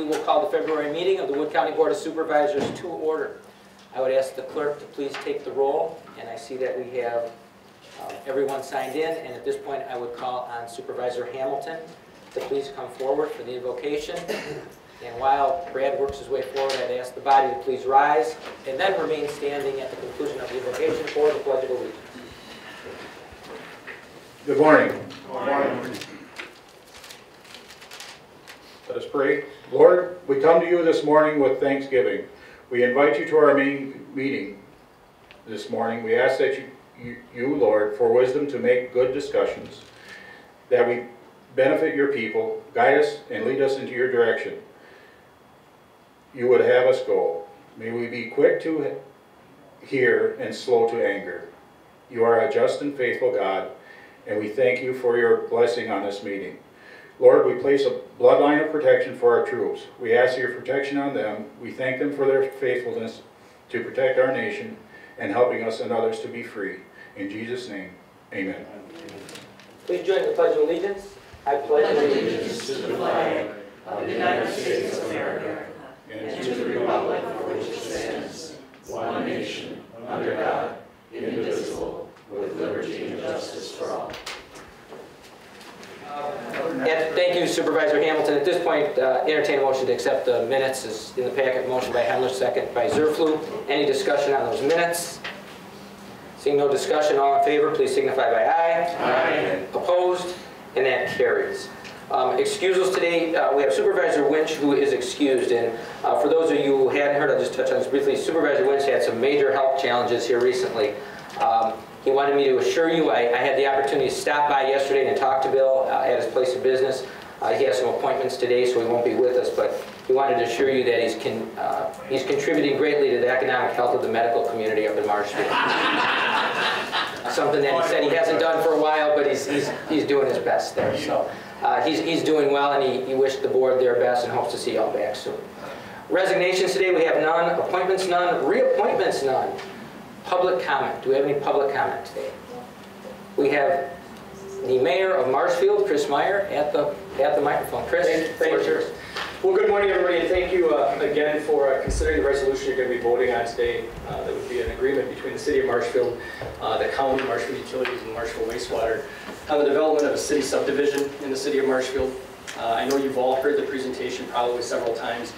We will call the February meeting of the Wood County Board of Supervisors to order. I would ask the clerk to please take the roll, and I see that we have everyone signed in, and at this point I would call on Supervisor Hamilton to please come forward for the invocation. And while Brad works his way forward, I'd ask the body to please rise and then remain standing at the conclusion of the invocation for the Pledge of Allegiance. Good morning. Good morning. Let us pray. Lord, we come to you this morning with thanksgiving. We invite you to our meeting this morning. We ask that you, Lord, for wisdom to make good discussions, that we benefit your people, guide us and lead us into your direction. You would have us go. May we be quick to hear and slow to anger. You are a just and faithful God, and we thank you for your blessing on this meeting. Lord, we place a bloodline of protection for our troops. We ask your protection on them. We thank them for their faithfulness to protect our nation and helping us and others to be free. In Jesus' name, amen. Please join the Pledge of Allegiance. I pledge allegiance to the flag of the United States of America and to the republic for which it stands, one nation, under God, indivisible, with liberty and justice for all. And thank you, Supervisor Hamilton. At this point, entertain a motion to accept the minutes is in the packet. Motion by Hendler, second by Zerflu. Any discussion on those minutes? Seeing no discussion, all in favor, please signify by aye. Aye. Opposed? And that carries. Excusals today, we have Supervisor Winch who is excused. And for those of you who hadn't heard, I'll just touch on this briefly. Supervisor Winch had some major health challenges here recently. He wanted me to assure you, I had the opportunity to stop by yesterday and talk to Bill at his place of business. He has some appointments today, so he won't be with us, but he wanted to assure you that he's contributing greatly to the economic health of the medical community up in Marshfield. Something that he said he hasn't done for a while, but he's doing his best there. So he's doing well, and he wished the board their best and hopes to see you all back soon. Resignations today, we have none. Appointments, none. Reappointments, none. Public comment. Do we have any public comment today? We have the Mayor of Marshfield, Chris Meyer, at the microphone. Chris, thank you. Well, good morning, everybody, and thank you again for considering the resolution you're going to be voting on today. That would be an agreement between the City of Marshfield, the County, Marshfield Utilities, and Marshfield Wastewater on the development of a city subdivision in the City of Marshfield. I know you've all heard the presentation probably several times.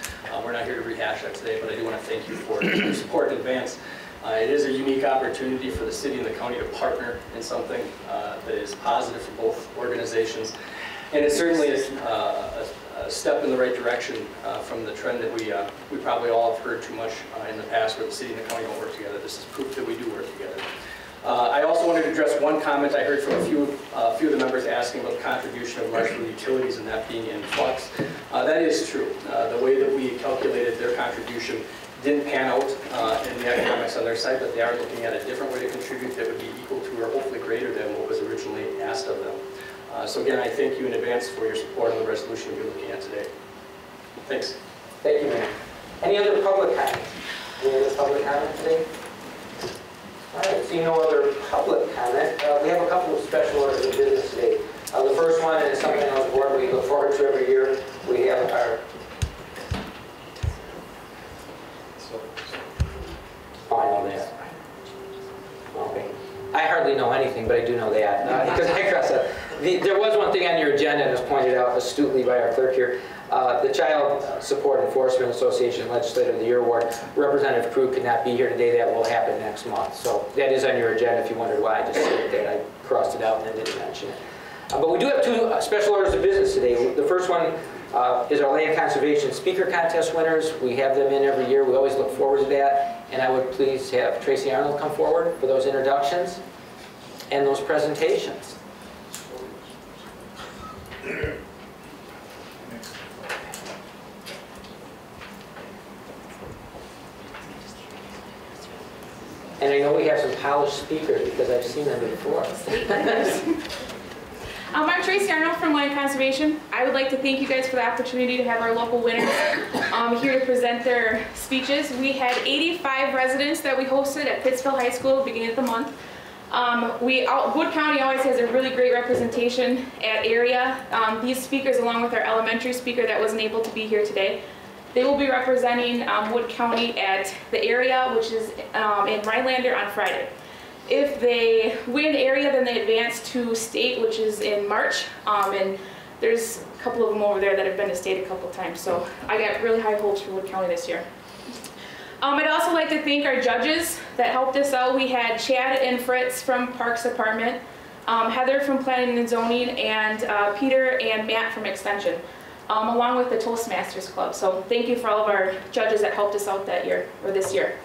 We're not here to rehash that today, but I do want to thank you for your support in advance. It is a unique opportunity for the city and the county to partner in something that is positive for both organizations. And it certainly is a step in the right direction from the trend that we probably all have heard too much in the past where the city and the county don't work together. This is proof that we do work together. I also wanted to address one comment I heard from a few of the members asking about the contribution of Marshfield Utilities and that being in flux. That is true. The way that we calculated their contribution didn't pan out in the economics on their side, but they are looking at a different way to contribute that would be equal to or hopefully greater than what was originally asked of them. So again, I thank you in advance for your support on the resolution we'll be looking at today. Thanks. Thank you, Mayor. Any other public comment? Any other public comment today? All right, seeing no other public comment, we have a couple of special orders of business today. The first one is something on the board we look forward to every year. We have our I know that. Okay. I hardly know anything, but I do know that because I crossed that. There was one thing on your agenda, and it was pointed out astutely by our clerk here. The Child Support Enforcement Association Legislator of the Year Award. Representative Crew could not be here today. That will happen next month. So that is on your agenda if you wondered why I just said that. I crossed it out and then didn't mention it. But we do have two special orders of business today. The first one is our Land Conservation Speaker Contest winners. We have them in every year. We always look forward to that. And I would please have Tracy Arnold come forward for those introductions and those presentations. And I know we have some polished speakers because I've seen them before. I'm Tracy Arnold from Land Conservation. I would like to thank you guys for the opportunity to have our local winners here to present their speeches. We had 85 residents that we hosted at Pittsville High School at the beginning of the month. Wood County always has a really great representation at area. These speakers, along with our elementary speaker that wasn't able to be here today, They will be representing Wood County at the area, which is in Rhinelander on Friday. If they win area, then they advance to state, which is in March. And there's a couple of them over there that have been to state a couple times. So I got really high hopes for Wood County this year. I'd also like to thank our judges that helped us out. We had Chad and Fritz from Parks Department, Heather from Planning and Zoning, and Peter and Matt from Extension, along with the Toastmasters Club. So thank you for all of our judges that helped us out that year, or this year.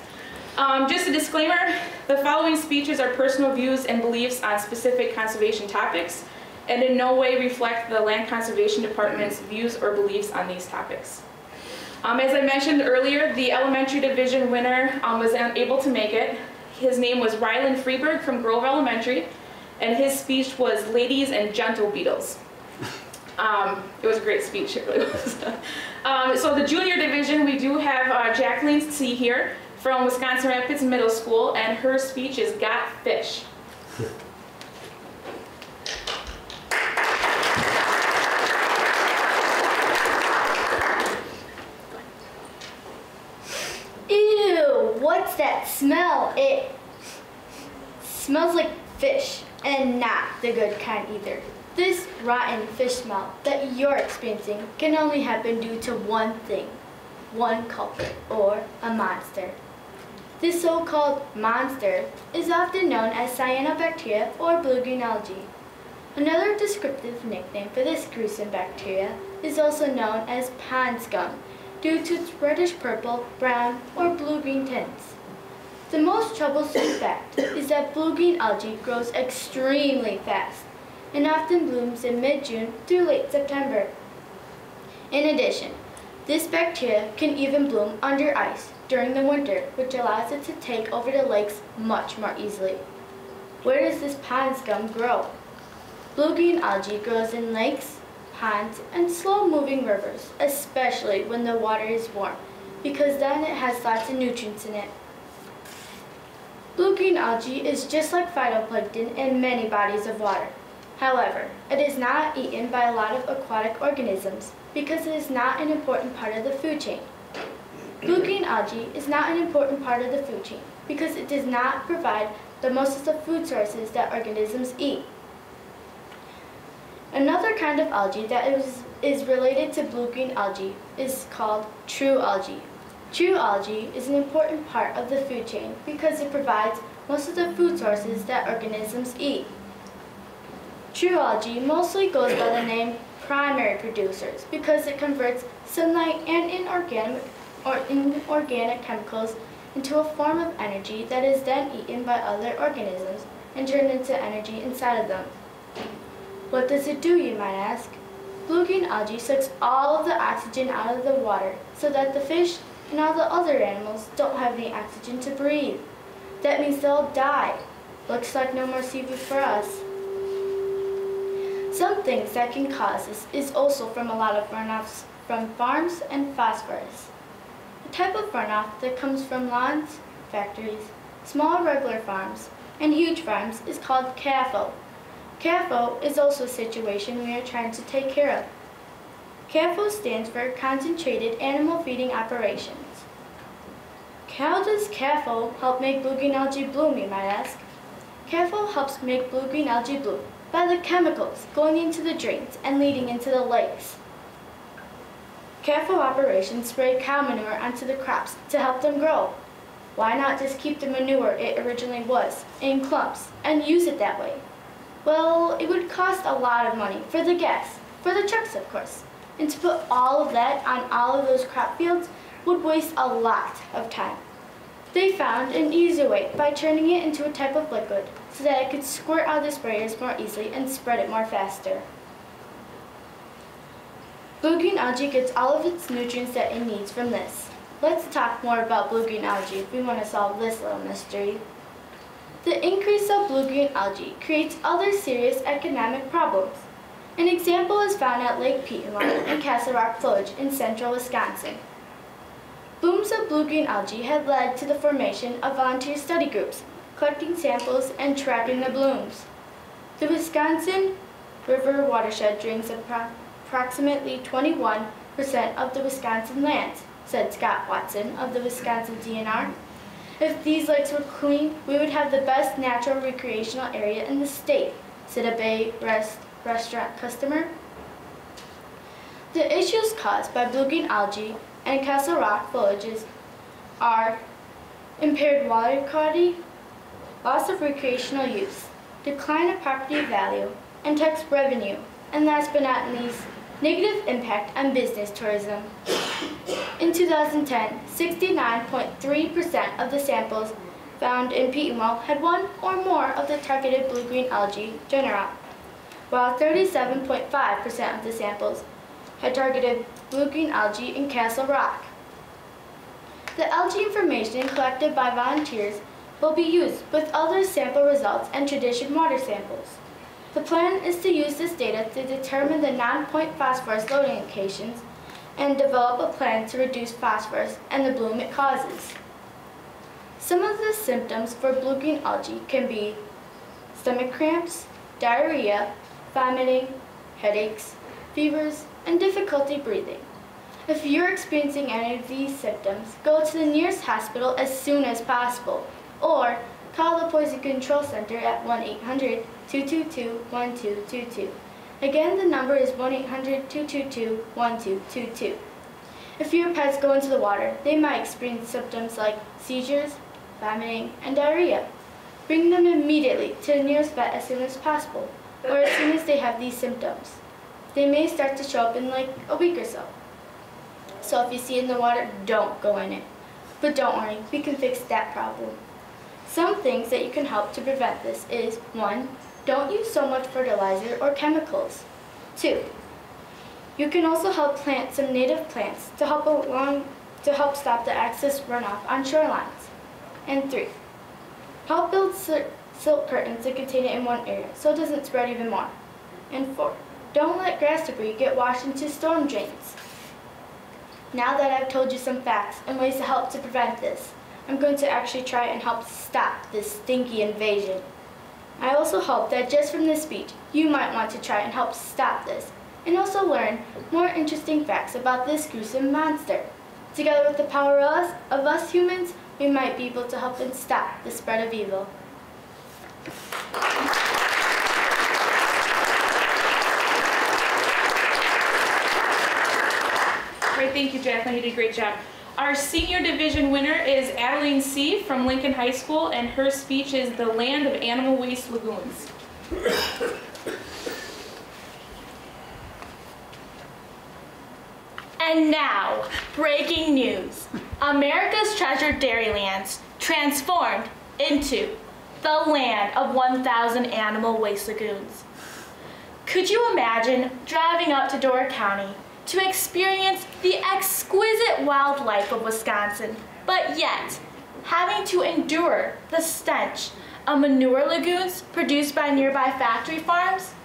Just a disclaimer, the following speeches are personal views and beliefs on specific conservation topics, and in no way reflect the Land Conservation Department's views or beliefs on these topics. As I mentioned earlier, the elementary division winner was unable to make it. His name was Ryland Freeberg from Grove Elementary, and his speech was Ladies and Gentle Beetles. It was a great speech, it really was. So the junior division, we do have Jacqueline C. here from Wisconsin Rapids Middle School, and her speech is Got Fish. Ew, what's that smell? It smells like fish, and not the good kind either. This rotten fish smell that you're experiencing can only happen due to one thing, one culprit, or a monster. This so-called monster is often known as cyanobacteria or blue-green algae. Another descriptive nickname for this gruesome bacteria is also known as pond scum, due to its reddish purple, brown, or blue-green tints. The most troublesome fact is that blue-green algae grows extremely fast and often blooms in mid-June through late September. In addition, this bacteria can even bloom under ice during the winter, which allows it to take over the lakes much more easily. Where does this pond scum grow? Blue-green algae grows in lakes, ponds, and slow-moving rivers, especially when the water is warm, because then it has lots of nutrients in it. Blue-green algae is just like phytoplankton in many bodies of water. However, it is not eaten by a lot of aquatic organisms because it is not an important part of the food chain. Blue-green algae is not an important part of the food chain because it does not provide the most of the food sources that organisms eat. Another kind of algae that is related to blue-green algae is called true algae. True algae is an important part of the food chain because it provides most of the food sources that organisms eat. True algae mostly goes by the name primary producers because it converts sunlight and inorganic chemicals into a form of energy that is then eaten by other organisms and turned into energy inside of them. What does it do, you might ask? Blue-green algae sucks all of the oxygen out of the water so that the fish and all the other animals don't have any oxygen to breathe. That means they'll die. Looks like no more seafood for us. Some things that can cause this is also from a lot of runoffs from farms and phosphorus. A type of runoff that comes from lawns, factories, small regular farms, and huge farms is called CAFO. CAFO is also a situation we are trying to take care of. CAFO stands for Concentrated Animal Feeding Operations. How does CAFO help make blue-green algae bloom, you might ask? CAFO helps make blue-green algae bloom by the chemicals going into the drains and leading into the lakes. CAFO operations spray cow manure onto the crops to help them grow. Why not just keep the manure it originally was, in clumps, and use it that way? Well, it would cost a lot of money for the gas, for the trucks of course, and to put all of that on all of those crop fields would waste a lot of time. They found an easier way by turning it into a type of liquid so that it could squirt out the sprayers more easily and spread it more faster. Blue-green algae gets all of its nutrients that it needs from this. Let's talk more about blue-green algae if we want to solve this little mystery. The increase of blue-green algae creates other serious economic problems. An example is found at Lake Petaluma and Castle Rock Village in central Wisconsin. Blooms of blue-green algae have led to the formation of volunteer study groups, collecting samples and tracking the blooms. The Wisconsin River watershed drains approximately 21% of the Wisconsin lands, said Scott Watson of the Wisconsin DNR. If these lakes were clean, we would have the best natural recreational area in the state, said a Bay restaurant customer. The issues caused by blue-green algae and Castle Rock villages are impaired water quality, loss of recreational use, decline of property value and tax revenue, and last but not least, negative impact on business tourism. In 2010, 69.3% of the samples found in Petenwell had one or more of the targeted blue-green algae genera, while 37.5% of the samples had targeted blue-green algae in Castle Rock. The algae information collected by volunteers will be used with other sample results and tradition water samples. The plan is to use this data to determine the non-point phosphorus loading locations and develop a plan to reduce phosphorus and the bloom it causes. Some of the symptoms for blue-green algae can be stomach cramps, diarrhea, vomiting, headaches, fevers, and difficulty breathing. If you're experiencing any of these symptoms, go to the nearest hospital as soon as possible, or call the Poison Control Center at 1-800-222-1222. Again, the number is 1-800-222-1222. If your pets go into the water, they might experience symptoms like seizures, vomiting, and diarrhea. Bring them immediately to the nearest vet as soon as possible, or as soon as they have these symptoms. They may start to show up in like a week or so. So if you see it in the water, don't go in it. But don't worry, we can fix that problem. Some things that you can help to prevent this is 1. Don't use so much fertilizer or chemicals. 2. You can also help plant some native plants to help stop the excess runoff on shorelines. And 3. Help build silk curtains to contain it in one area so it doesn't spread even more. And 4. Don't let grass debris get washed into storm drains. Now that I've told you some facts and ways to help to prevent this, I'm going to actually try and help stop this stinky invasion. I also hope that just from this speech, you might want to try and help stop this, and also learn more interesting facts about this gruesome monster. Together with the power of us humans, we might be able to help and stop the spread of evil. Great, thank you, Jacqueline. You did a great job. Our senior division winner is Adeline C. from Lincoln High School, and her speech is The Land of Animal Waste Lagoons. And now, breaking news. America's treasured dairylands transformed into the land of 1,000 animal waste lagoons. Could you imagine driving up to Door County to experience the exquisite wildlife of Wisconsin, but yet having to endure the stench of manure lagoons produced by nearby factory farms?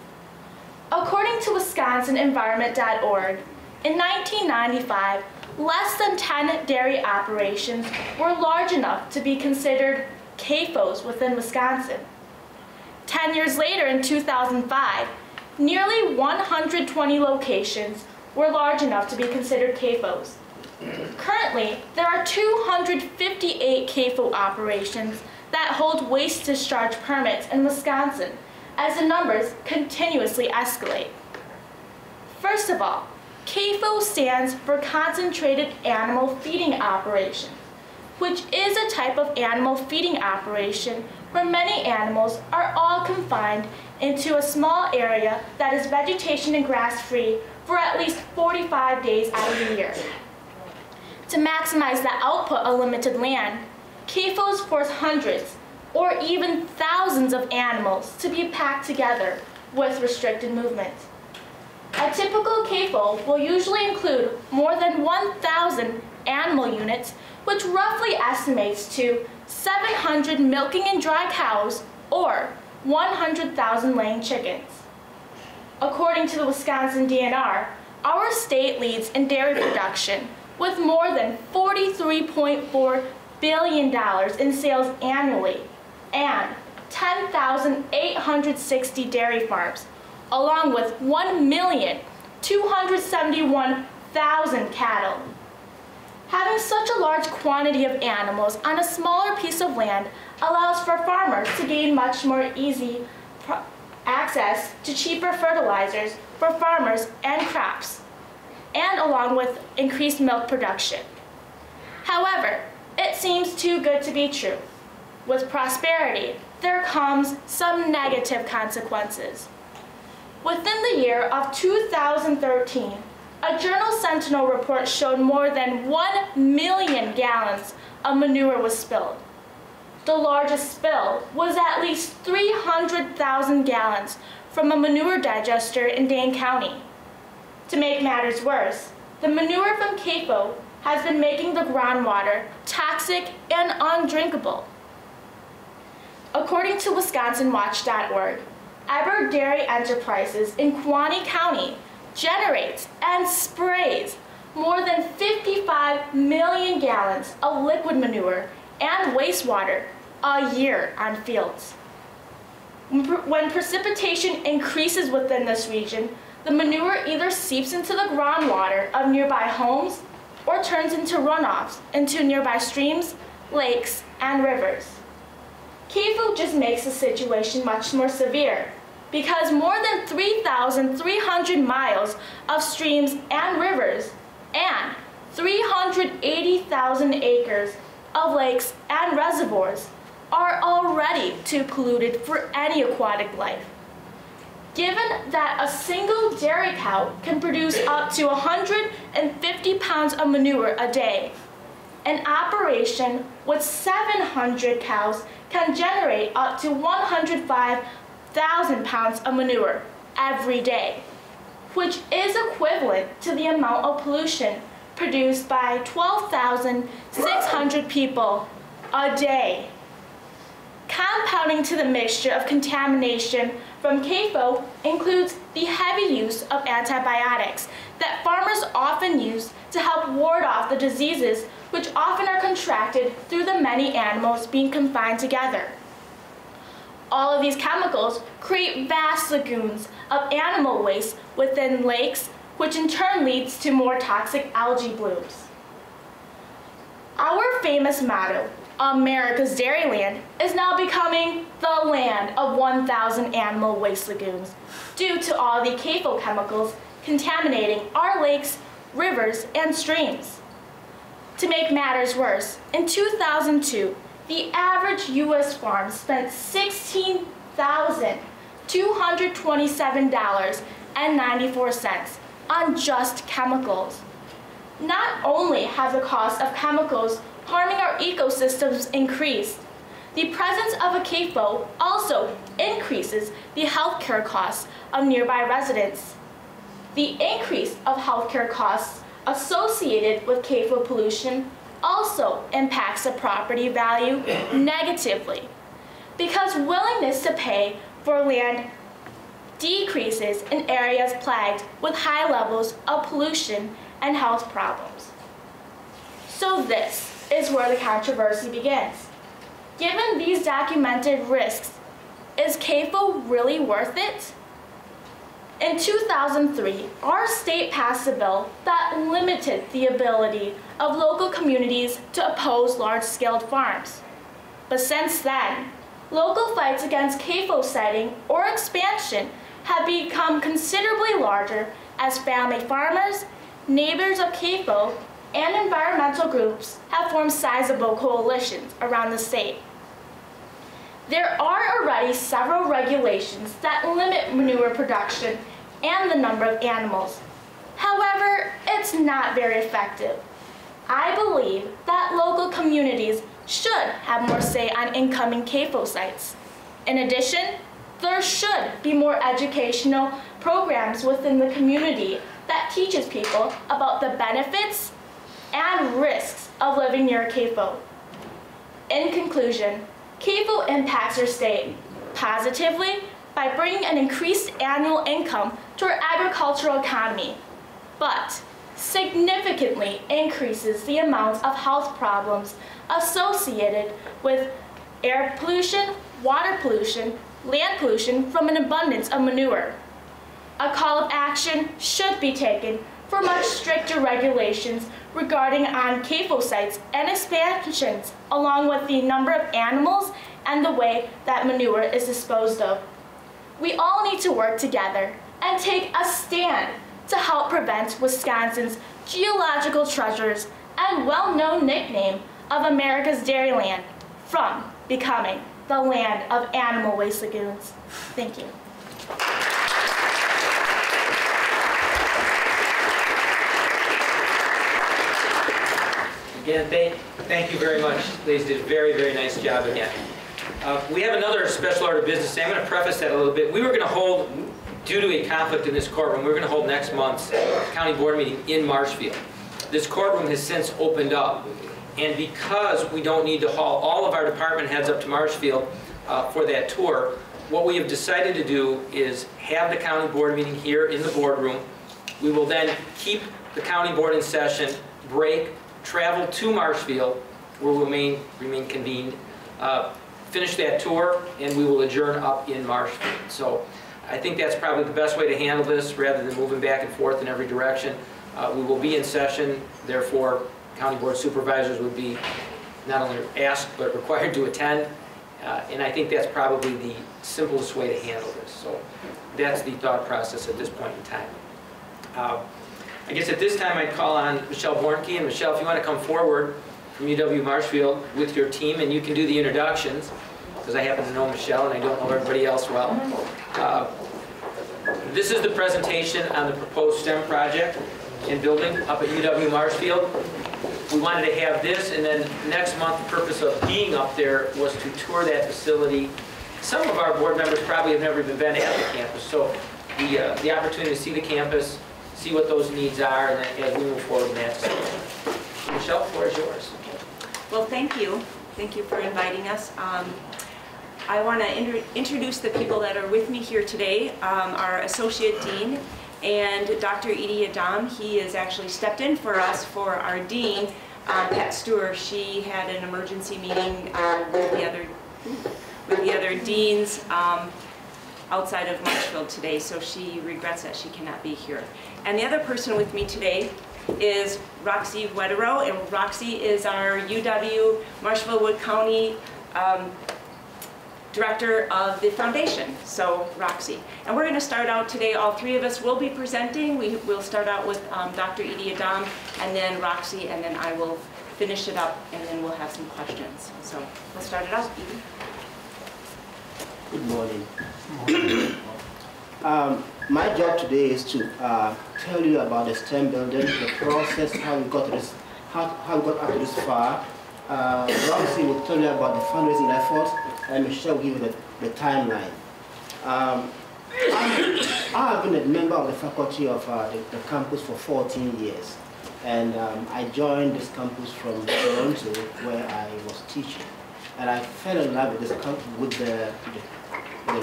According to WisconsinEnvironment.org, in 1995, less than 10 dairy operations were large enough to be considered CAFOs within Wisconsin. 10 years later, in 2005, nearly 120 locations were large enough to be considered CAFOs. Currently, there are 258 CAFO operations that hold waste discharge permits in Wisconsin, as the numbers continuously escalate. First of all, CAFO stands for Concentrated Animal Feeding Operation, which is a type of animal feeding operation where many animals are all confined into a small area that is vegetation and grass-free for at least 45 days out of the year. To maximize the output of limited land, CAFOs force hundreds or even thousands of animals to be packed together with restricted movement. A typical CAFO will usually include more than 1,000 animal units, which roughly estimates to 700 milking and dry cows or 100,000 laying chickens. According to the Wisconsin DNR, our state leads in dairy production with more than $43.4 billion in sales annually and 10,860 dairy farms, along with 1,271,000 cattle. Having such a large quantity of animals on a smaller piece of land allows for farmers to gain much more easy access to cheaper fertilizers for farmers and crops, and along with increased milk production. However, it seems too good to be true. With prosperity, there comes some negative consequences. Within the year of 2013, a Journal Sentinel report showed more than 1 million gallons of manure was spilled. The largest spill was at least 300,000 gallons from a manure digester in Dane County. To make matters worse, the manure from CAFO has been making the groundwater toxic and undrinkable. According to WisconsinWatch.org, Eber Dairy Enterprises in Kewaunee County generates and sprays more than 55 million gallons of liquid manure and wastewater a year on fields. When precipitation increases within this region, the manure either seeps into the groundwater of nearby homes or turns into runoffs into nearby streams, lakes, and rivers. CAFO just makes the situation much more severe because more than 3,300 miles of streams and rivers and 380,000 acres of lakes and reservoirs are already too polluted for any aquatic life. Given that a single dairy cow can produce up to 150 pounds of manure a day, an operation with 700 cows can generate up to 105,000 pounds of manure every day, which is equivalent to the amount of pollution produced by 12,600 people a day. Compounding to the mixture of contamination from CAFO includes the heavy use of antibiotics that farmers often use to help ward off the diseases which often are contracted through the many animals being confined together. All of these chemicals create vast lagoons of animal waste within lakes, which in turn leads to more toxic algae blooms. Our famous motto, America's Dairyland, is now becoming the land of 1,000 animal waste lagoons due to all the CAFO chemicals contaminating our lakes, rivers, and streams. To make matters worse, in 2002, the average U.S. farm spent $16,227.94 on just chemicals. Not only have the cost of chemicals harming our ecosystems increased, the presence of a CAFO also increases the healthcare costs of nearby residents. The increase of healthcare costs associated with CAFO pollution also impacts the property value negatively because willingness to pay for land decreases in areas plagued with high levels of pollution and health problems. So this is where the controversy begins. Given these documented risks, is CAFO really worth it? In 2003, our state passed a bill that limited the ability of local communities to oppose large-scale farms. But since then, local fights against CAFO siting or expansion have become considerably larger as family farmers, neighbors of CAFO, and environmental groups have formed sizable coalitions around the state. There are already several regulations that limit manure production and the number of animals. However, it's not very effective. I believe that local communities should have more say on incoming CAFO sites. In addition, there should be more educational programs within the community that teaches people about the benefits and risks of living near a CAFO. In conclusion, CAFO impacts our state positively by bringing an increased annual income to our agricultural economy, but significantly increases the amount of health problems associated with air pollution, water pollution, land pollution from an abundance of manure. A call of action should be taken for much stricter regulations regarding on CAFO sites and expansions, along with the number of animals and the way that manure is disposed of. We all need to work together and take a stand to help prevent Wisconsin's geological treasures and well-known nickname of America's Dairyland from becoming the land of animal waste lagoons. Thank you. Again, thank you very much. Ladies did a very, very nice job again. We have another special order of business. I'm going to preface that a little bit. We were going to hold, due to a conflict in this courtroom, we were going to hold next month's county board meeting in Marshfield. This courtroom has since opened up, and because we don't need to haul all of our department heads up to Marshfield for that tour, what we have decided to do is have the county board meeting here in the boardroom. We will then keep the county board in session, break, travel to Marshfield, where we'll remain convened, finish that tour, and we will adjourn up in Marshfield. So I think that's probably the best way to handle this, rather than moving back and forth in every direction. We will be in session, therefore county board supervisors would be not only asked but required to attend, and I think that's probably the simplest way to handle this. So that's the thought process at this point in time. I guess at this time I'd call on Michelle Bornke, and Michelle, if you want to come forward from UW Marshfield with your team, and you can do the introductions, because I happen to know Michelle and I don't know everybody else well. This is the presentation on the proposed STEM project and building up at UW Marshfield. We wanted to have this, and then next month the purpose of being up there was to tour that facility. Some of our board members probably have never even been at the campus, so the opportunity to see the campus, see what those needs are, and then as we move forward in that discussion. Michelle, the floor is yours. Well, thank you. Thank you for inviting us. I want to introduce the people that are with me here today. Our Associate Dean and Dr. Edie Adam. He has actually stepped in for us for our Dean, Pat Stewart. She had an emergency meeting with the other deans outside of Marshfield today, so she regrets that she cannot be here. And the other person with me today is Roxy Wetero, and Roxy is our UW Marshfield-Wood County Director of the Foundation, so Roxy. And we're going to start out today, all three of us will be presenting. We'll start out with Dr. Edie Adam, and then Roxy, and then I will finish it up, and then we'll have some questions. So we'll start it out, Edie. Good morning. My job today is to tell you about the STEM building, the process, how we got up to this far. Roxy will tell you about the fundraising efforts, and Michelle will give you the timeline. I have been a member of the faculty of the campus for 14 years, and I joined this campus from Toronto, where I was teaching. And I fell in love with this campus, with the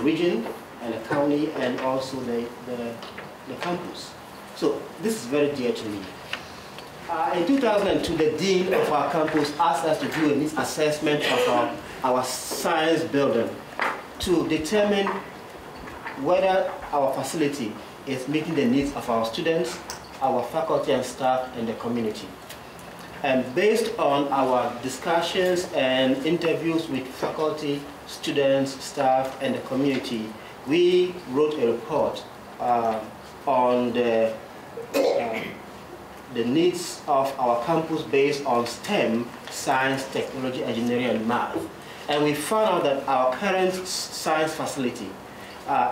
region and the county, and also the campus. So this is very dear to me. In 2002, the dean of our campus asked us to do a needs assessment of our science building to determine whether our facility is meeting the needs of our students, our faculty and staff, and the community. And based on our discussions and interviews with faculty, students, staff, and the community, we wrote a report on the needs of our campus based on STEM, science, technology, engineering, and math. And we found out that our current science facility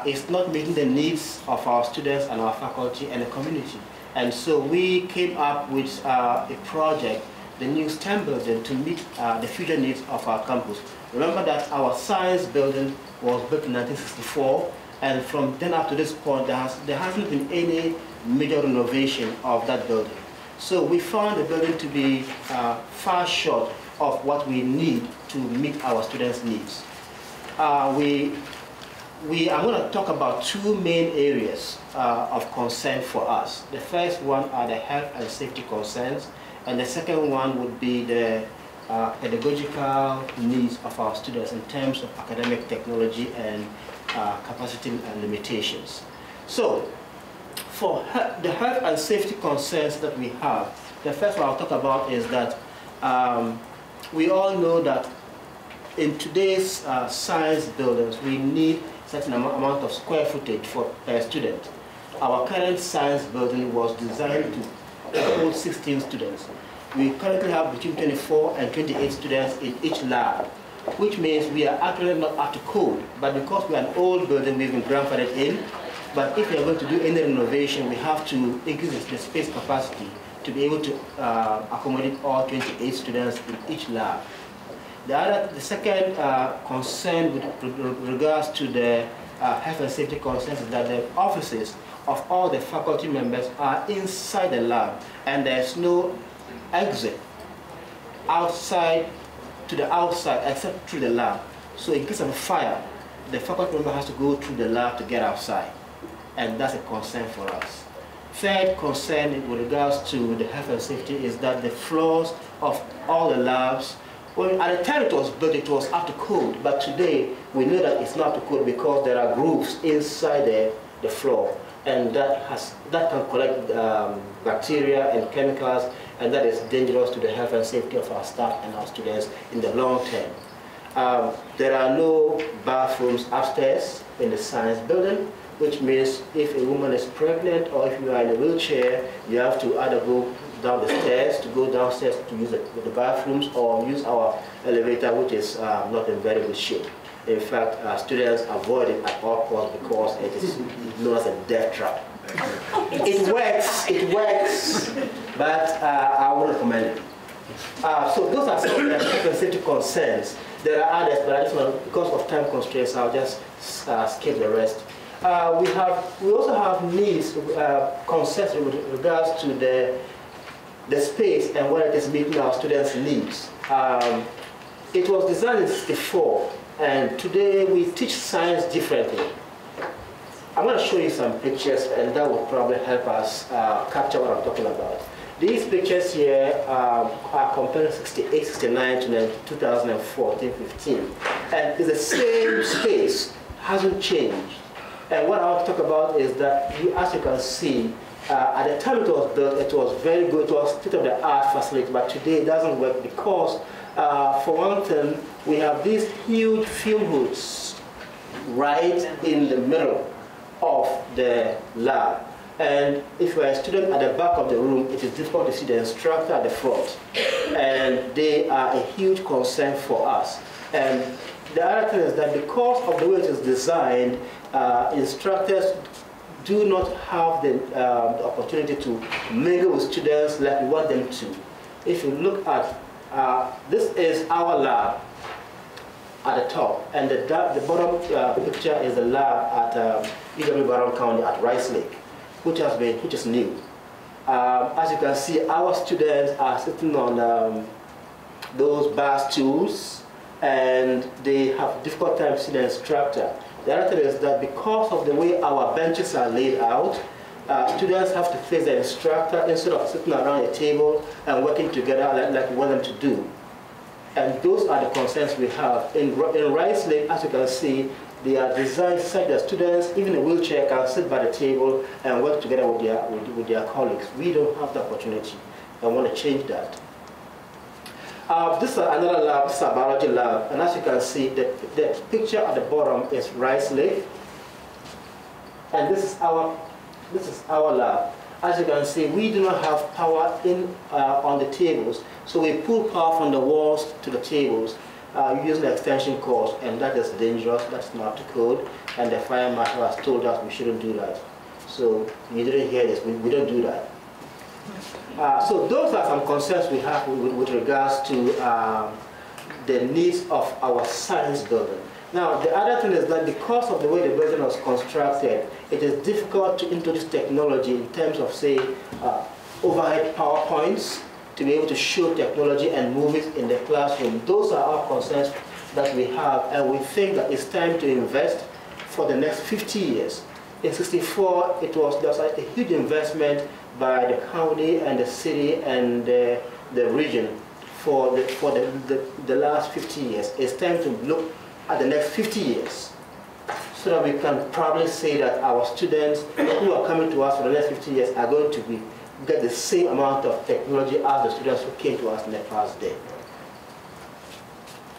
is not meeting the needs of our students and our faculty and the community. And so we came up with a project, the new STEM building, to meet the future needs of our campus. Remember that our science building was built in 1964, and from then up to this point, there hasn't been any major renovation of that building. So we found the building to be far short of what we need to meet our students' needs. I'm going to talk about two main areas of concern for us. The first one are the health and safety concerns, and the second one would be the pedagogical needs of our students in terms of academic technology and capacity and limitations. So, for the health and safety concerns that we have, the first one I'll talk about is that we all know that in today's science buildings, we need certain amount of square footage for a student. Our current science building was designed to hold 16 students. We currently have between 24 and 28 students in each lab, which means we are actually not up to code. But because we are an old building, we've been grandfathered in. But if we are going to do any renovation, we have to increase the space capacity to be able to accommodate all 28 students in each lab. The second concern with regards to the health and safety concerns is that the offices of all the faculty members are inside the lab, and there's no exit outside to the outside except through the lab. So in case of a fire, the faculty member has to go through the lab to get outside, and that's a concern for us. Third concern with regards to the health and safety is that the floors of all the labs, well, at the time it was built, it was up to code, but today we know that it's not up to code because there are grooves inside the floor, and that can collect bacteria and chemicals, and that is dangerous to the health and safety of our staff and our students in the long term. There are no bathrooms upstairs in the science building, which means if a woman is pregnant or if you are in a wheelchair, you have to either go down the stairs to go downstairs to use the bathrooms, or use our elevator, which is not in very good shape. In fact, students avoid it at all costs because it is known as a death trap. It works, but I wouldn't recommend it. So those are some of the health and safety concerns. There are others, but I just want, because of time constraints, I'll just skip the rest. We also have needs, concerns with regards to the space and where it is meeting our students' needs. It was designed in '64, and today we teach science differently. I'm going to show you some pictures, and that will probably help us capture what I'm talking about. These pictures here are comparing 68, 69 to 2014, 15. And it's the same space, hasn't changed. And what I want to talk about is that, as you can see, at the time it was built, it was very good, it was state-of-the-art facility, but today it doesn't work because, for one thing, we have these huge fume hoods right in the middle of the lab. And if you're a student at the back of the room, it is difficult to see the instructor at the front. And they are a huge concern for us. And the other thing is that because of the way it is designed, instructors do not have the opportunity to mingle with students like we want them to. If you look at, this is our lab at the top, and the bottom picture is the lab at EW Barron County at Rice Lake, which is new. As you can see, our students are sitting on those bar stools, and they have difficult time seeing the instructor. The other thing is that because of the way our benches are laid out, students have to face the instructor instead of sitting around a table and working together like we want them to do. And those are the concerns we have. In Rice Lake, as you can see, they are designed such that students, even in a wheelchair, can sit by the table and work together with their colleagues. We don't have the opportunity. I want to change that. This is another lab, this is a biology lab, and as you can see, the picture at the bottom is Rice Lake, and this is our lab. As you can see, we do not have power on the tables, so we pull power from the walls to the tables using the extension cords, and that is dangerous. That's not to code, and the fire marshal has told us we shouldn't do that. So you didn't hear this. We don't do that. So those are some concerns we have with regards to the needs of our science building. Now, the other thing is that because of the way the building was constructed, it is difficult to introduce technology in terms of, say, overhead PowerPoints to be able to show technology and movies in the classroom. Those are our concerns that we have, and we think that it's time to invest for the next 50 years. In '64, there was a huge investment by the county and the city and the region for the last 50 years. It's time to look at the next 50 years. so that we can probably say that our students who are coming to us for the next 15 years are going to get the same amount of technology as the students who came to us in the past day.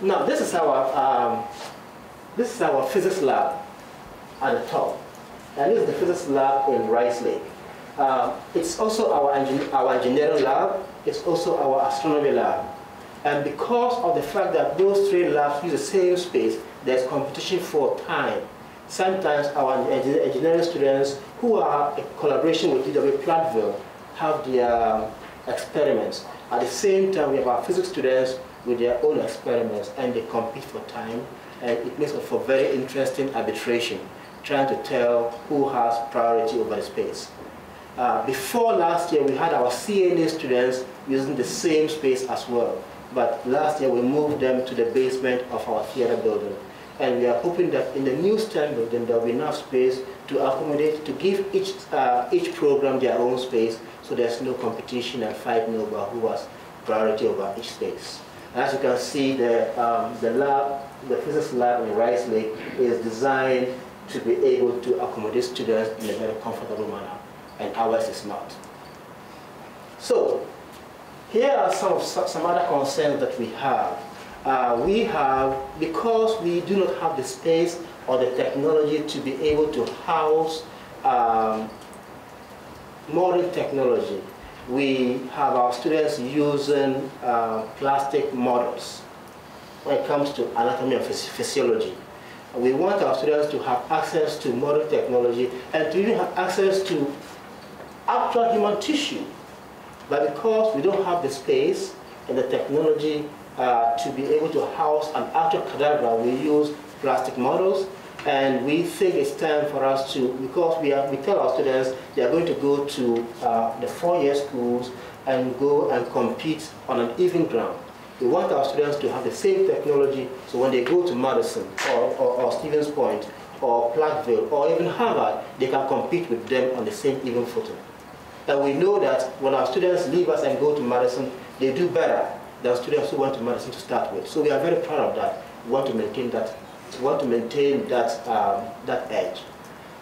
Now, this is our physics lab at the top, and this is the physics lab in Rice Lake. It's also our engineering lab. It's also our astronomy lab. And because of the fact that those three labs use the same space, there's competition for time. Sometimes our engineering students who are in collaboration with UW Platteville have their experiments. At the same time, we have our physics students with their own experiments, and they compete for time, and it makes for very interesting arbitration, trying to tell who has priority over the space. Before last year, we had our CNA students using the same space as well, but last year we moved them to the basement of our theater building, and we are hoping that in the new STEM building there will be enough space to accommodate, to give each program their own space, so there's no competition and fighting over who has priority over each space. As you can see, the physics lab in Rice Lake is designed to be able to accommodate students in a very comfortable manner, and ours is not. So, here are some other concerns that we have. Because we do not have the space or the technology to be able to house modern technology, we have our students using plastic models when it comes to anatomy and physiology. We want our students to have access to modern technology and to even have access to actual human tissue. But because we don't have the space and the technology to be able to house an actual cadaver, we use plastic models. And we think it's time for us to, because we tell our students they are going to go to the four-year schools and go and compete on an even ground. We want our students to have the same technology, so when they go to Madison or Stevens Point or Platteville or even Harvard, they can compete with them on the same even footing. And we know that when our students leave us and go to Madison, they do better than students who went to Madison to start with. So we are very proud of that. We want to maintain that. That edge.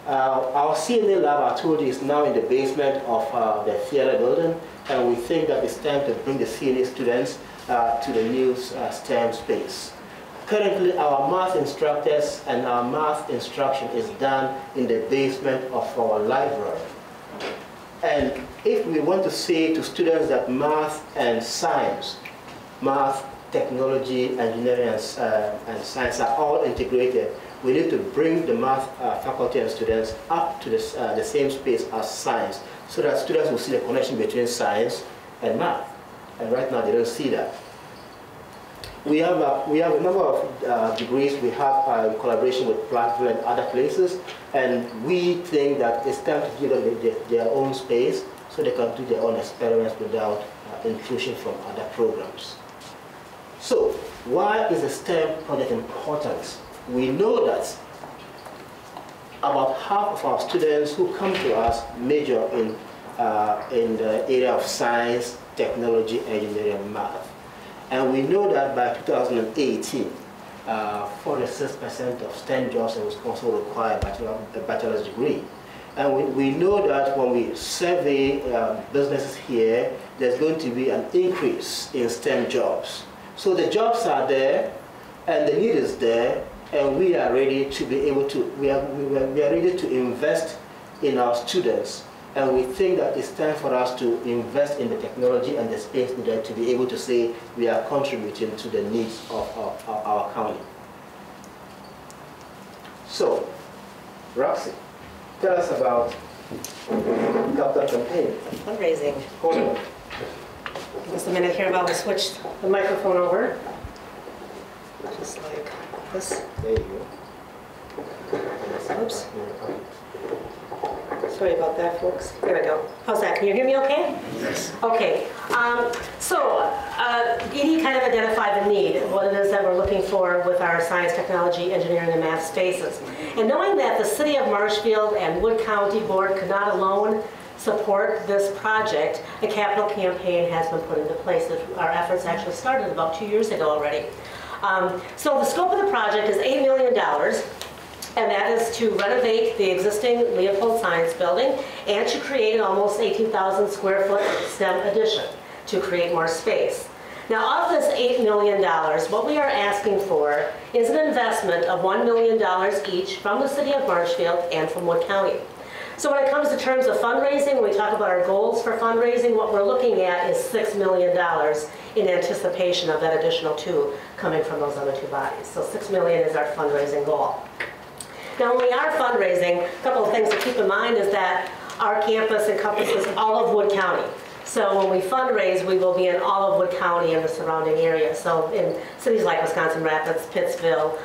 Our CNA lab, I told you, is now in the basement of the theater building, and we think that it's time to bring the CNA students to the new STEM space. Currently, our math instructors and our math instruction is done in the basement of our library. And if we want to say to students that math and science, technology, engineering, and science are all integrated, we need to bring the math faculty and students up to the same space as science, so that students will see the connection between science and math. And right now they don't see that. We have a number of degrees we have in collaboration with Platteville and other places, and we think that it's time to give them their own space so they can do their own experiments without intrusion from other programs. So, why is the STEM project important? We know that about half of our students who come to us major in the area of science, technology, engineering, and math. And we know that by 2018, 46% of STEM jobs in Wisconsin require a bachelor's degree. And we know that when we survey businesses here, there's going to be an increase in STEM jobs. So the jobs are there, and the need is there, and we are ready to be able to, we are ready to invest in our students. And we think that it's time for us to invest in the technology and the space needed to be able to say we are contributing to the needs of our county. So, Roxy, tell us about capital campaign. Fundraising. Hold on. Just a minute here while we switch the microphone over. Just like this. There you go. Oops. Sorry about that, folks. There we go. How's that? Can you hear me okay? Yes. Okay. Edie kind of identified the need, what it is that we're looking for with our science, technology, engineering, and math spaces. And knowing that the City of Marshfield and Wood County Board could not alone support this project, a capital campaign has been put into place. Our efforts actually started about 2 years ago already. So the scope of the project is $8 million. and that is to renovate the existing Leopold Science Building and to create an almost 18,000 square foot STEM addition to create more space. Now, of this $8 million, what we are asking for is an investment of $1 million each from the City of Marshfield and from Wood County. So when it comes to terms of fundraising, when we talk about our goals for fundraising, what we're looking at is $6 million in anticipation of that additional $2 coming from those other two bodies. So $6 million is our fundraising goal. Now, when we are fundraising, a couple of things to keep in mind is that our campus encompasses all of Wood County. So when we fundraise, we will be in all of Wood County and the surrounding area. So in cities like Wisconsin Rapids, Pittsville,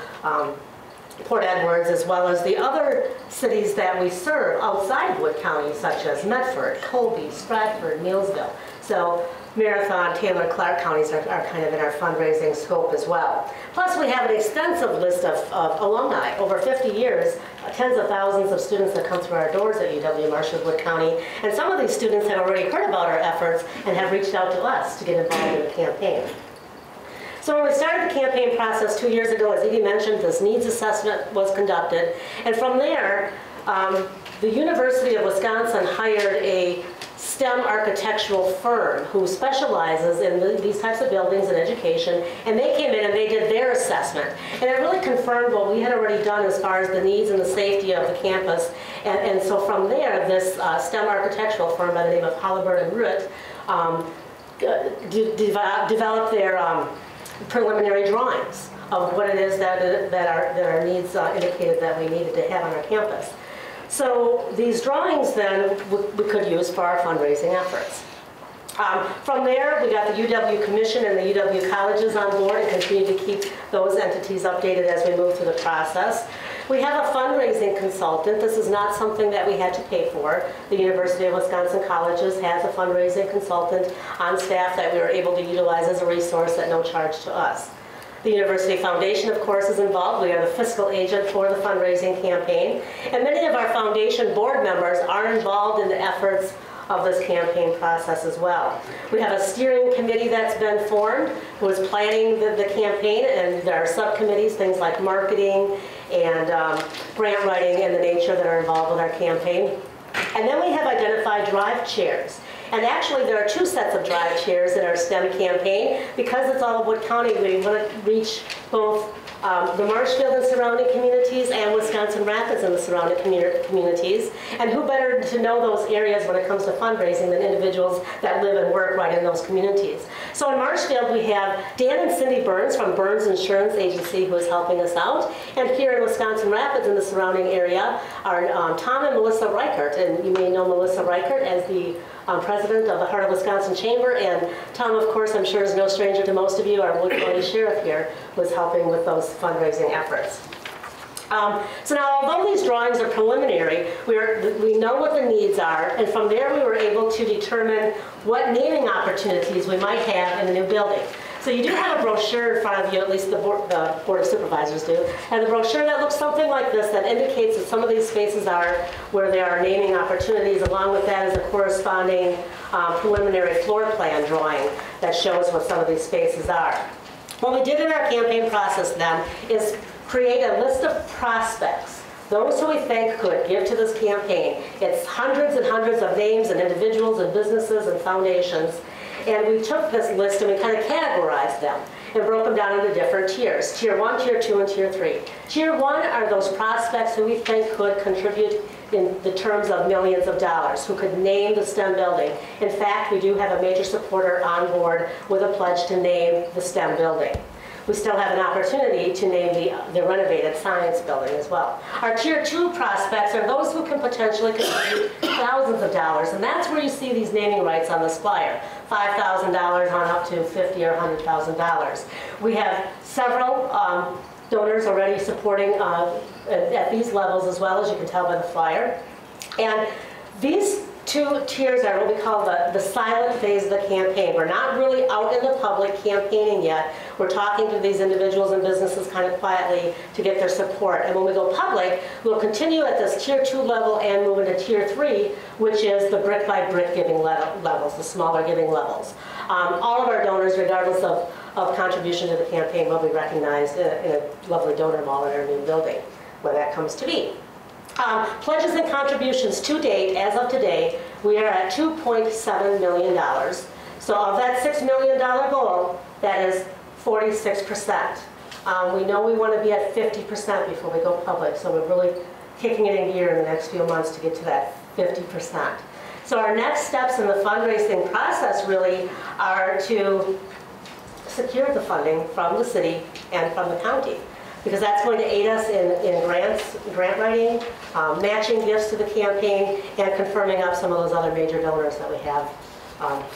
Port Edwards, as well as the other cities that we serve outside Wood County, such as Medford, Colby, Stratford, Neillsville. So Marathon, Taylor, Clark counties are kind of in our fundraising scope as well. Plus, we have an extensive list of alumni. Over 50 years, tens of thousands of students that come through our doors at UW Marshfield, Wood County. And some of these students have already heard about our efforts and have reached out to us to get involved in the campaign. So when we started the campaign process 2 years ago, as Edie mentioned, this needs assessment was conducted. And from there, the University of Wisconsin hired a STEM architectural firm who specializes in these types of buildings and education, and they came in and they did their assessment. And it really confirmed what we had already done as far as the needs and the safety of the campus. And so from there, this STEM architectural firm by the name of Halliburton and Root developed their preliminary drawings of what it is that our needs indicated that we needed to have on our campus. So these drawings then we could use for our fundraising efforts. From there, we got the UW Commission and the UW colleges on board and continue to keep those entities updated as we move through the process. We have a fundraising consultant. This is not something that we had to pay for. The University of Wisconsin Colleges has a fundraising consultant on staff that we were able to utilize as a resource at no charge to us. The University Foundation, of course, is involved. We are the fiscal agent for the fundraising campaign. And many of our foundation board members are involved in the efforts of this campaign process as well. We have a steering committee that's been formed who is planning the campaign, and there are subcommittees, things like marketing and grant writing and the nature that are involved with our campaign. And then we have identified drive chairs. And actually, there are 2 sets of drive chairs in our STEM campaign. Because it's all of Wood County, we want to reach both the Marshfield and surrounding communities and Wisconsin Rapids and the surrounding communities. And who better to know those areas when it comes to fundraising than individuals that live and work right in those communities. So in Marshfield, we have Dan and Cindy Burns from Burns Insurance Agency who is helping us out. And here in Wisconsin Rapids and the surrounding area are Tom and Melissa Reichert. And you may know Melissa Reichert as the president of the Heart of Wisconsin Chamber, and Tom, of course, I'm sure is no stranger to most of you. Our Wood County Sheriff here was helping with those fundraising efforts. So now, although these drawings are preliminary, we know what the needs are, and from there we were able to determine what naming opportunities we might have in the new building. So you do have a brochure in front of you, at least the Board of Supervisors do, and the brochure that looks something like this that indicates that some of these spaces are where there are naming opportunities. Along with that is a corresponding preliminary floor plan drawing that shows what some of these spaces are. What we did in our campaign process then is create a list of prospects, those who we think could give to this campaign. It's hundreds and hundreds of names and individuals and businesses and foundations. And we took this list and we kind of categorized them and broke them down into different tiers. Tier 1, Tier 2, and Tier 3. Tier 1 are those prospects who we think could contribute in the terms of millions of dollars, who could name the STEM building. In fact, we do have a major supporter on board with a pledge to name the STEM building. We still have an opportunity to name the renovated science building as well. Our Tier 2 prospects are those who can potentially contribute thousands of dollars, and that's where you see these naming rights on this flyer, $5,000 on up to $50,000 or $100,000. We have several donors already supporting at these levels as well, as you can tell by the flyer. And these 2 tiers are what we call the silent phase of the campaign. We're not really out in the public campaigning yet. We're talking to these individuals and businesses kind of quietly to get their support. And when we go public, we'll continue at this Tier 2 level and move into Tier 3, which is the brick-by-brick giving levels, the smaller giving levels. All of our donors, regardless of contribution to the campaign, will be recognized in a lovely donor mall in our new building. when that comes to be. Pledges and contributions to date, as of today, we are at $2.7 million. So of that $6 million goal, that is 46%. We know we want to be at 50% before we go public, so we're really kicking it in gear in the next few months to get to that 50%. So our next steps in the fundraising process really are to secure the funding from the city and from the county, because that's going to aid us in grant writing, matching gifts to the campaign, and confirming up some of those other major donors that we have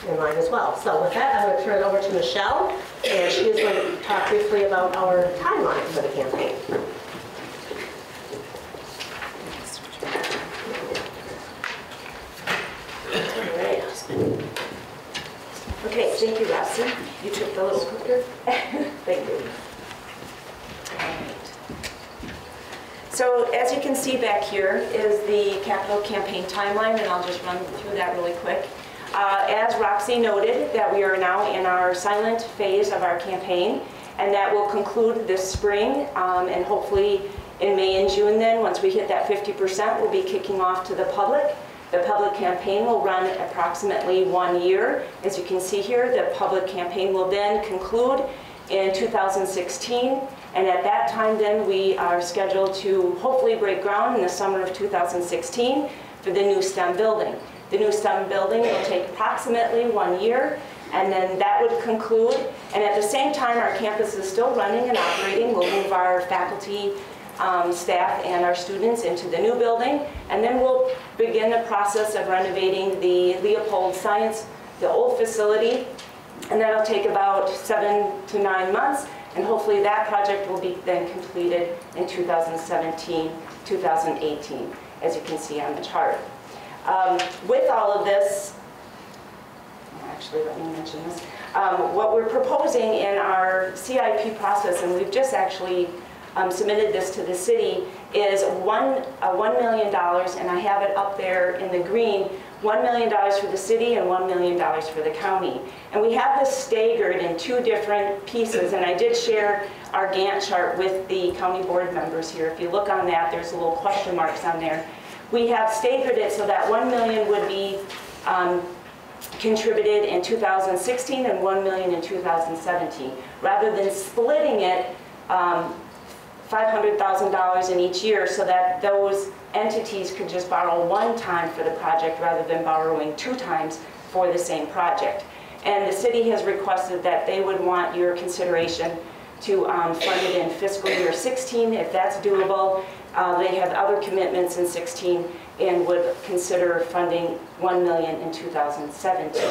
in line as well. So with that, I'm going to turn it over to Michelle, and she is going to talk briefly about our timeline for the campaign. All right. Okay, thank you, Roxy. You took the little clicker. Thank you. So as you can see back here is the capital campaign timeline, and I'll just run through that really quick. As Roxy noted, that we are now in our silent phase of our campaign, and that will conclude this spring, and hopefully in May and June then, once we hit that 50%, we'll be kicking off to the public. The public campaign will run approximately 1 year. As you can see here, the public campaign will then conclude in 2016, and at that time then we are scheduled to hopefully break ground in the summer of 2016 for the new STEM building. The new STEM building will take approximately 1 year, and then that would conclude. And at the same time, our campus is still running and operating. We'll move our faculty, staff, and our students into the new building, and then we'll begin the process of renovating the Leopold Science, the old facility, and that'll take about 7 to 9 months, and hopefully that project will be then completed in 2017, 2018, as you can see on the chart. With all of this, actually let me mention this, what we're proposing in our CIP process, and we've just actually submitted this to the city, is $1 million, and I have it up there in the green, $1 million for the city and $1 million for the county. And we have this staggered in 2 different pieces, and I did share our Gantt chart with the county board members here. If you look on that, there's a little question marks on there. We have staggered it so that $1 million would be contributed in 2016 and $1 million in 2017, rather than splitting it $500,000 in each year, so that those entities could just borrow 1 time for the project rather than borrowing 2 times for the same project. And the city has requested that they would want your consideration to fund it in fiscal year 16, if that's doable. They have other commitments in 16 and would consider funding $1 million in 2017.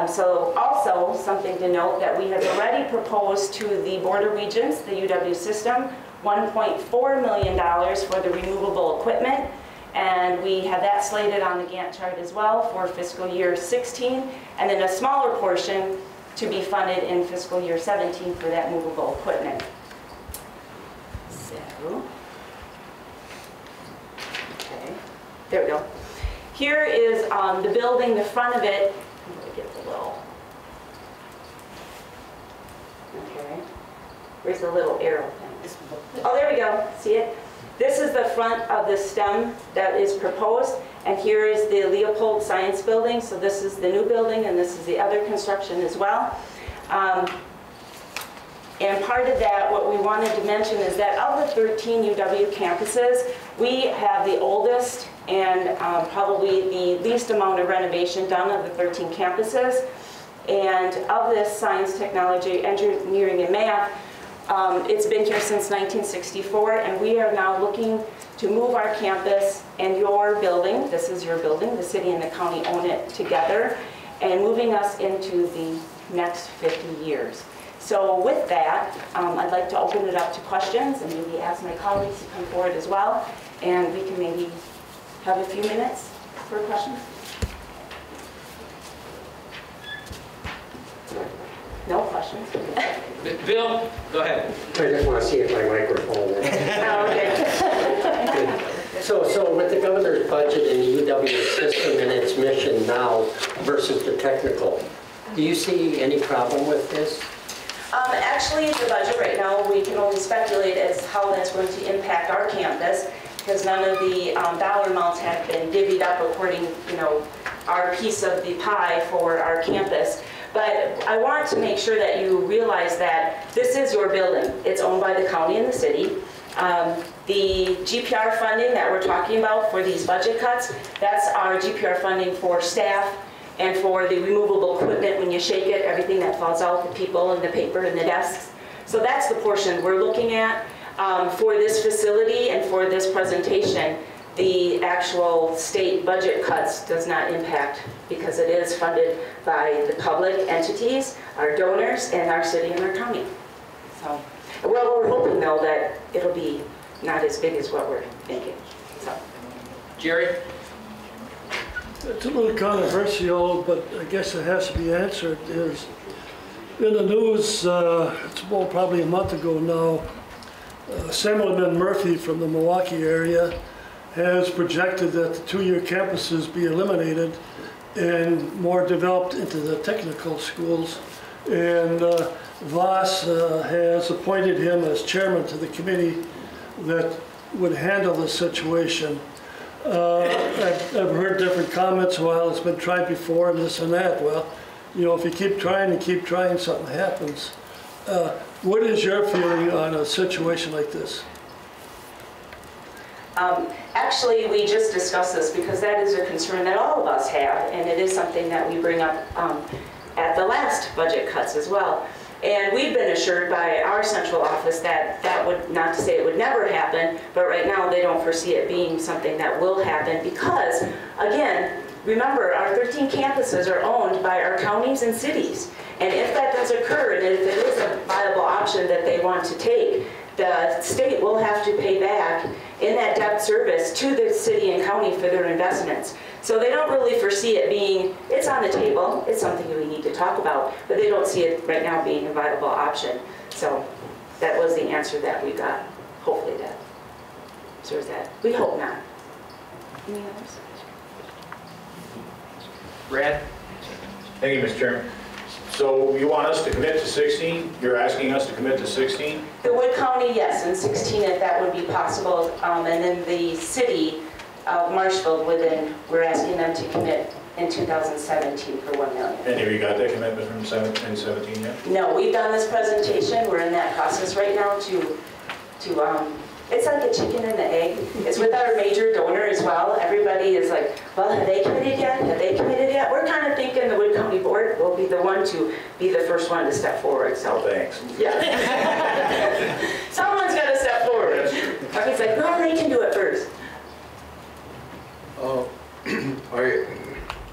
So also something to note that we have already proposed to the Board of Regents, the UW system, $1.4 million for the removable equipment, and we have that slated on the Gantt chart as well for fiscal year 16, and then a smaller portion to be funded in fiscal year 17 for that movable equipment. So, okay, there we go. Here is the building, the front of it. I'm going to get the little, okay, where's the little arrow thing? Oh, there we go, see it? This is the front of the STEM that is proposed, and here is the Leopold Science Building. So this is the new building, and this is the other construction as well. And part of that, what we wanted to mention is that of the 13 UW campuses, we have the oldest and probably the least amount of renovation done of the 13 campuses. And of this science, technology, engineering, and math, it's been here since 1964, and we are now looking to move our campus and your building, this is your building, the city and the county own it together, and moving us into the next 50 years. So with that, I'd like to open it up to questions and maybe ask my colleagues to come forward as well, and we can maybe have a few minutes for questions. No questions? Bill, go ahead. I just want to see if my microphone works. Oh, okay. So with the governor's budget and the UW system and its mission now versus the technical, do you see any problem with this? Actually, the budget right now, we can only speculate as how that's going to impact our campus, because none of the dollar amounts have been divvied up according, our piece of the pie for our campus. But I want to make sure that you realize that this is your building. It's owned by the county and the city. The GPR funding that we're talking about for these budget cuts, that's our GPR funding for staff and for the removable equipment when you shake it, everything that falls out, the people and the paper and the desks. So that's the portion we're looking at for this facility and for this presentation. The actual state budget cuts does not impact because it is funded by the public entities, our donors, and our city and our county. So, well, we're hoping though that it'll be not as big as what we're thinking. So. Jerry? It's a little controversial, but I guess it has to be answered. Is in the news, it's probably a month ago now, Assemblyman Murphy from the Milwaukee area has projected that the two-year campuses be eliminated and more developed into the technical schools. And Voss has appointed him as chairman to the committee that would handle the situation. I've heard different comments, well, it's been tried before and this and that. Well, if you keep trying and keep trying, something happens. What is your feeling on a situation like this? Actually, we just discussed this because that is a concern that all of us have, and it is something that we bring up at the last budget cuts as well. And we've been assured by our central office that that would, not to say it would never happen, but right now they don't foresee it being something that will happen because, again, remember, our 13 campuses are owned by our counties and cities. And if that does occur, and if it is a viable option that they want to take, the state will have to pay back in that debt service to the city and county for their investments. So they don't really foresee it being, it's on the table, it's something we need to talk about, but they don't see it right now being a viable option. So that was the answer that we got. Hopefully that serves that. We hope not. Any others? Brad? Thank you, Mr. Chairman. So you want us to commit to 16? You're asking us to commit to 16? The Wood County, yes, and 16 if that would be possible. And then the city of Marshfield we're asking them to commit in 2017 for $1 million. And have you got that commitment from 17 yet? No, we've done this presentation. We're in that process right now to it's like a chicken and the egg. It's with our major donor as well. Everybody is like, well, have they committed yet? Have they committed yet? We're kind of thinking the Wood County Board will be the one to be the first one to step forward. So thanks. Yeah. Someone's got to step forward. Everybody's like, no, they can do it first. I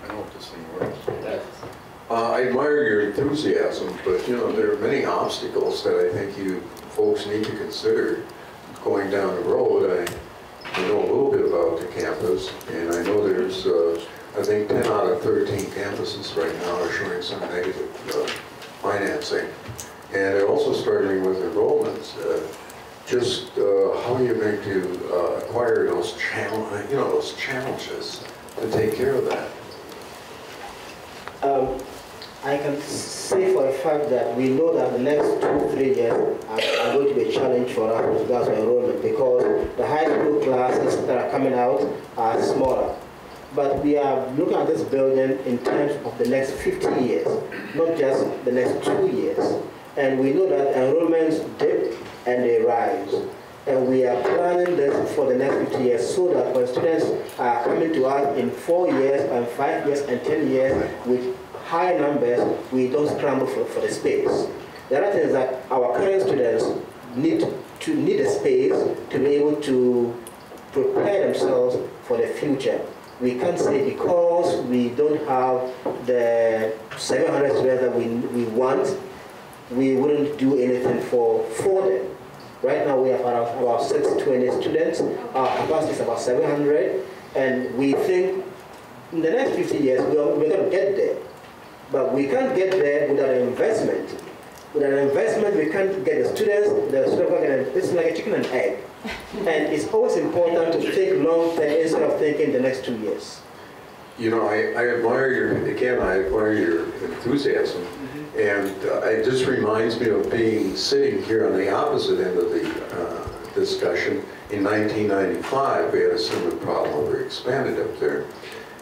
hope this thing works. I admire your enthusiasm, but there are many obstacles that I think you folks need to consider going down the road. I know a little bit about the campus, and I know there's, I think 10 out of 13 campuses right now are showing some negative financing. And they're also struggling with enrollments. Just how are you going to acquire those challenges to take care of that? I can say for a fact that we know that the next 2-3 years are going to be a challenge for us with regards to enrollment because the high school classes that are coming out are smaller. But we are looking at this building in terms of the next 50 years, not just the next 2 years. And we know that enrollments dip and they rise. And we are planning this for the next 50 years so that when students are coming to us in 4 years and 5 years and 10 years with high numbers, we don't scramble for the space. The other thing is that our current students need a space to be able to prepare themselves for the future. We can't say because we don't have the 700 students that we want, we wouldn't do anything for them. Right now we have about 620 students. Our capacity is about 700, and we think in the next 50 years we're going to get there. But we can't get there without an investment. Without an investment, we can't get the students. It's like a chicken and egg. And it's always important to think long term instead of thinking the next 2 years. You know, I admire your enthusiasm. And it just reminds me of sitting here on the opposite end of the discussion. In 1995, we had a similar problem. We expanded up there.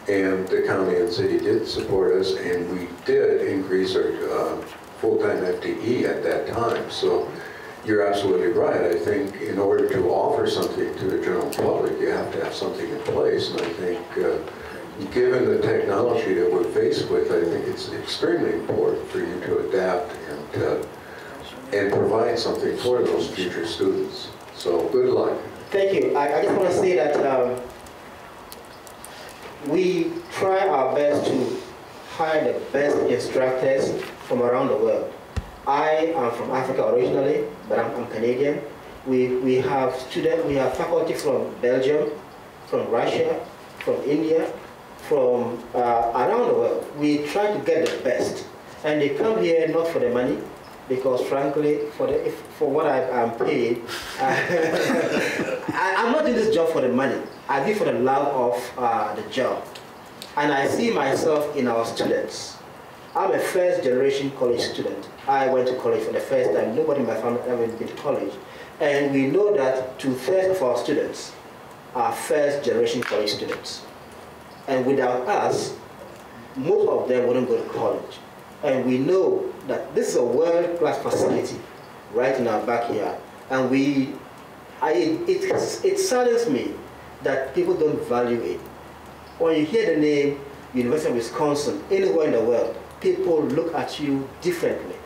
And the county and city did support us, and we did increase our full-time FTE at that time. So you're absolutely right. I think in order to offer something to the general public, you have to have something in place. And I think given the technology that we're faced with, I think it's extremely important for you to adapt and provide something for those future students. So good luck. Thank you. I just want to say that we try our best to hire the best instructors from around the world. I am from Africa originally, but I'm Canadian. We have faculty from Belgium, from Russia, from India, from around the world. We try to get the best, and they come here not for the money, because frankly, for what I'm paid, I'm not doing this job for the money. I do it for the love of the job, and I see myself in our students. I'm a first-generation college student. I went to college for the first time. Nobody in my family ever been to college, and we know that 2/3 of our students are first-generation college students. And without us, most of them wouldn't go to college. And we know that this is a world-class facility right in our backyard. And it saddens me that people don't value it. When you hear the name University of Wisconsin anywhere in the world, people look at you differently.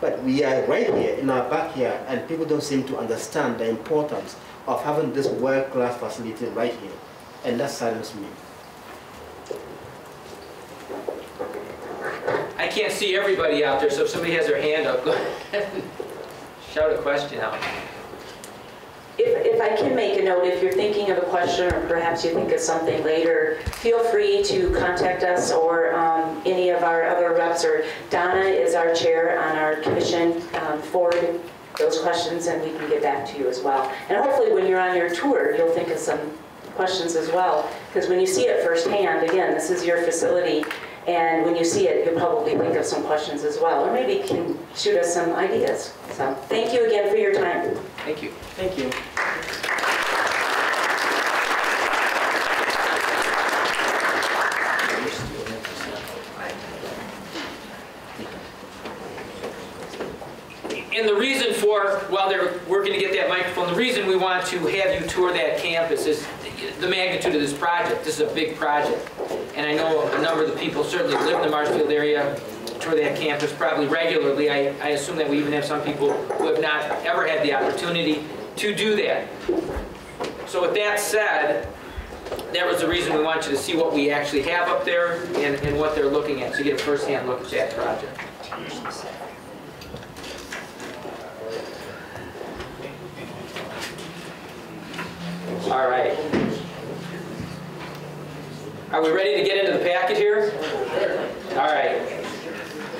But we are right here in our backyard, and people don't seem to understand the importance of having this world-class facility right here. And that saddens me. I can't see everybody out there, so if somebody has their hand up, go ahead and shout a question out. If I can make a note, if you're thinking of a question or perhaps you think of something later, feel free to contact us or any of our other reps, or Donna is our chair on our commission. Forward those questions and we can get back to you as well. And hopefully when you're on your tour, you'll think of some questions as well, because when you see it firsthand, again, this is your facility, and when you see it, you'll probably think of some questions as well, or maybe you can shoot us some ideas. So thank you again for your time. Thank you. Thank you. And the reason for, while they're working to get that microphone, the reason we want to have you tour that campus is the magnitude of this project. This is a big project. And I know a number of the people certainly live in the Marshfield area, tour that campus probably regularly. I assume that we even have some people who have not ever had the opportunity to do that. So with that said, that was the reason we want you to see what we actually have up there and what they're looking at, so you get a first-hand look at that project. All right. Are we ready to get into the packet here? All right.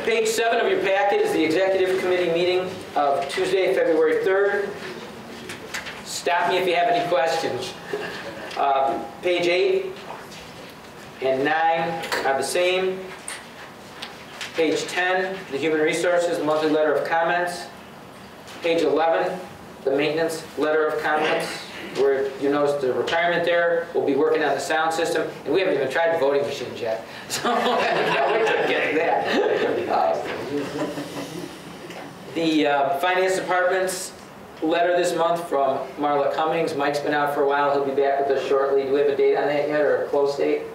Page 7 of your packet is the Executive Committee meeting of Tuesday, February 3rd. Stop me if you have any questions. Page 8 and 9 are the same. Page 10, the Human Resources Monthly Letter of Comments. Page 11, the Maintenance Letter of Comments, where you notice the retirement there. We'll be working on the sound system, and we haven't even tried the voting machines yet. So I can't wait to get to that. The Finance Department's letter this month from Marla Cummings. Mike's been out for a while. He'll be back with us shortly. Do we have a date on that yet, or a close date?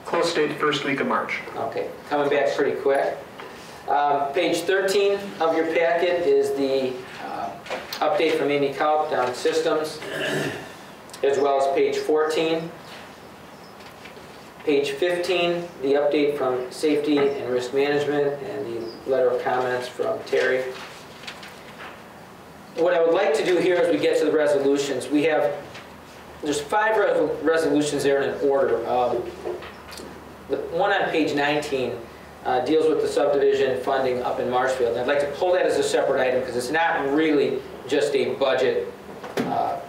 Close date, first week of March. Okay, coming back pretty quick. Page 13 of your packet is the update from Amy Kaup on systems, as well as page 14. Page 15, the update from Safety and Risk Management and the letter of comments from Terry. What I would like to do here as we get to the resolutions, there's 5 resolutions there in an order. The one on page 19 deals with the subdivision funding up in Marshfield. And I'd like to pull that as a separate item because it's not really just a budget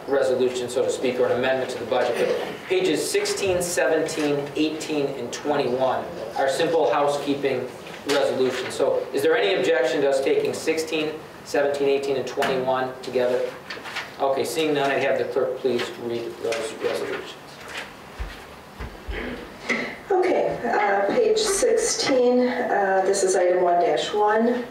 resolution, so to speak, or an amendment to the budget. But pages 16, 17, 18, and 21 are simple housekeeping resolutions. So is there any objection to us taking 16, 17, 18, and 21 together? Okay, seeing none, I'd have the clerk please read those resolutions. Okay, page 16, this is item 1-1.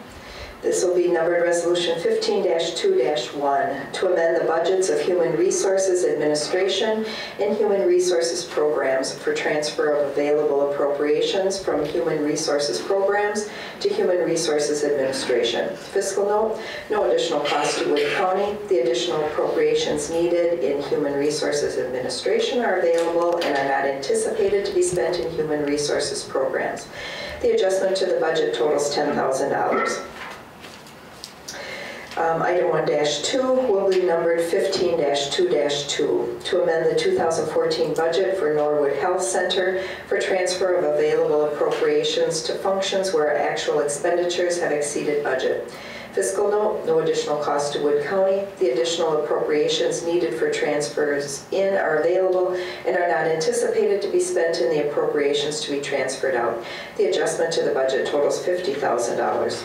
This will be numbered resolution 15-2-1 to amend the budgets of Human Resources Administration and Human Resources Programs for transfer of available appropriations from Human Resources Programs to Human Resources Administration. Fiscal note, no additional cost to Wood County. The additional appropriations needed in Human Resources Administration are available and are not anticipated to be spent in Human Resources Programs. The adjustment to the budget totals $10,000. Item 1-2 will be numbered 15-2-2 to amend the 2014 budget for Norwood Health Center for transfer of available appropriations to functions where actual expenditures have exceeded budget. Fiscal note, no additional cost to Wood County. The additional appropriations needed for transfers in are available and are not anticipated to be spent in the appropriations to be transferred out. The adjustment to the budget totals $50,000.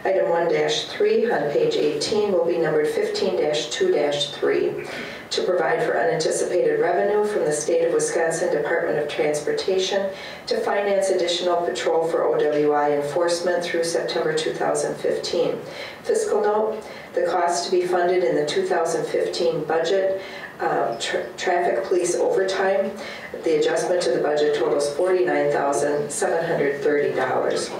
Item 1-3 on page 18 will be numbered 15-2-3 to provide for unanticipated revenue from the State of Wisconsin Department of Transportation to finance additional patrol for OWI enforcement through September 2015. Fiscal note, the cost to be funded in the 2015 budget traffic police overtime. The adjustment to the budget totals $49,730.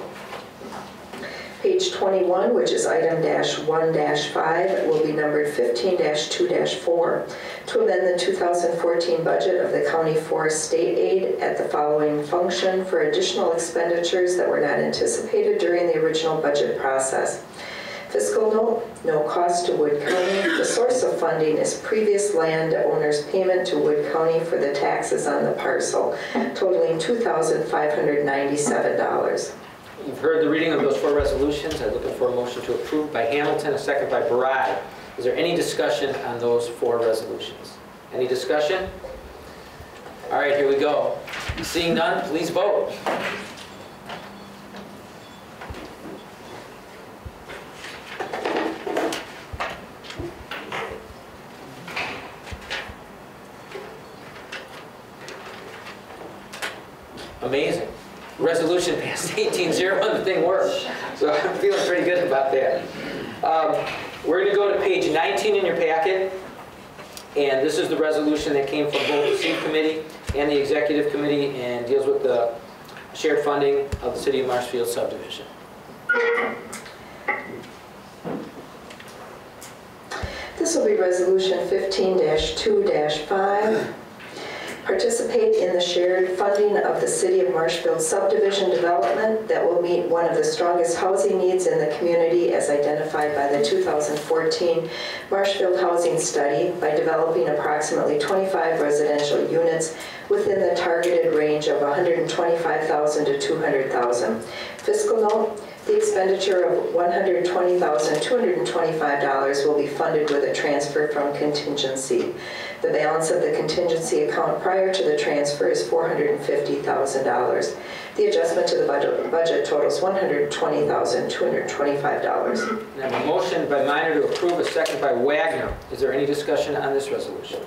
Page 21, which is item -1-5, will be numbered 15-2-4 to amend the 2014 budget of the County Forest State Aid at the following function for additional expenditures that were not anticipated during the original budget process. Fiscal note, no cost to Wood County. The source of funding is previous landowner's payment to Wood County for the taxes on the parcel, totaling $2,597. You've heard the reading of those four resolutions. I'm looking for a motion to approve by Hamilton, a second by Bride. Is there any discussion on those four resolutions? Any discussion? All right, here we go. Seeing none, please vote. Amazing. Resolution passed 18-0 and the thing worked. So I'm feeling pretty good about that. We're going to go to page 19 in your packet. And this is the resolution that came from both the Seed Committee and the Executive Committee and deals with the shared funding of the City of Marshfield subdivision. This will be resolution 15-2-5. Participate in the shared funding of the City of Marshfield subdivision development that will meet one of the strongest housing needs in the community as identified by the 2014 Marshfield Housing Study by developing approximately 25 residential units within the targeted range of $125,000 to $200,000. Fiscal note, the expenditure of $120,225 will be funded with a transfer from contingency. The balance of the contingency account prior to the transfer is $450,000. The adjustment to the budget totals $120,225. I have a motion by Meyer to approve, a second by Wagner. Is there any discussion on this resolution?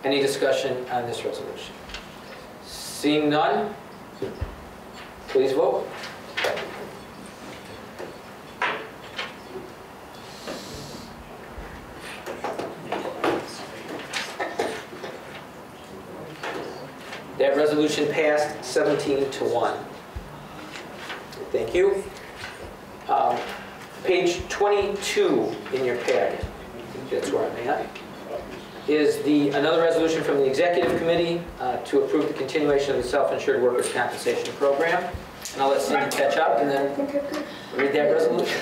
Any discussion on this resolution? Seeing none, please vote. That resolution passed 17-1. Thank you. Page 22 in your packet, I think that's where I'm at, is another resolution from the Executive Committee to approve the continuation of the Self-Insured Workers' Compensation Program. And I'll let Cindy catch up and then read that resolution.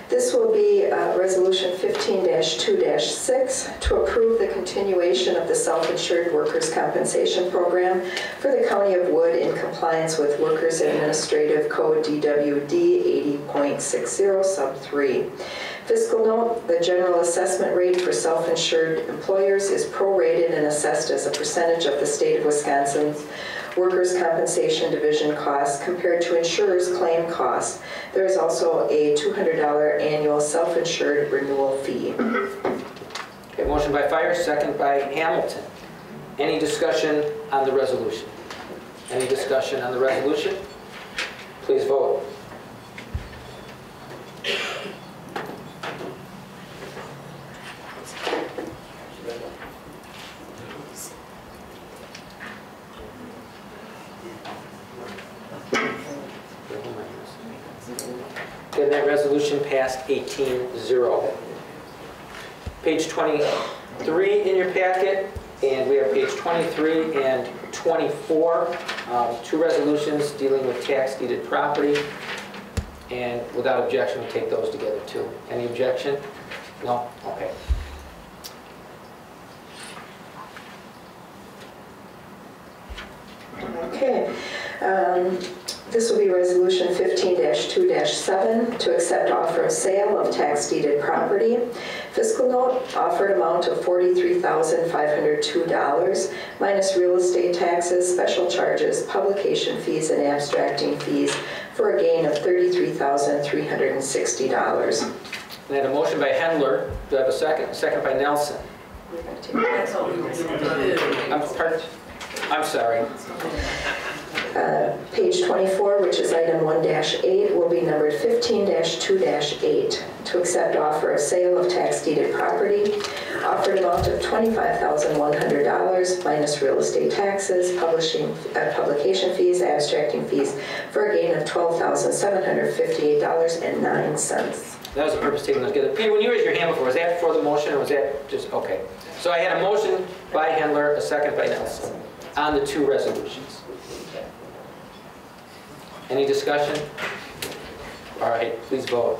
This will be Resolution 15-2-6 to approve the continuation of the Self-Insured Workers' Compensation Program for the County of Wood in compliance with Workers' Administrative Code DWD 80.60 Sub 3. Fiscal note, the general assessment rate for self-insured employers is prorated and assessed as a percentage of the state of Wisconsin's workers' compensation division costs compared to insurers' claim costs. There is also a $200 annual self-insured renewal fee. Okay, motion by Fire, second by Hamilton. Any discussion on the resolution? Any discussion on the resolution? Please vote. Okay, that resolution passed 18-0. Page 23 in your packet, and we have page 23 and 24, two resolutions dealing with tax deeded property. And without objection, we take those together too. Any objection? No? Okay. Okay. This will be Resolution 15-2-7 to accept offer of sale of tax deeded property. Fiscal note, offered amount of $43,502 minus real estate taxes, special charges, publication fees, and abstracting fees for a gain of $33,360. I had a motion by Hendler. Do I have a second? A second by Nelson. I'm sorry. Page 24, which is item 1-8, will be numbered 15-2-8 to accept offer of sale of tax deeded property. Offered amount of $25,100 minus real estate taxes, publication fees, abstracting fees for a gain of $12,758.09. That was the purpose of taking those together. Peter, when you raised your hand before, was that for the motion or was that just, okay. So I had a motion by Hendler, a second by Nelson on the two resolutions. Any discussion? All right, please vote.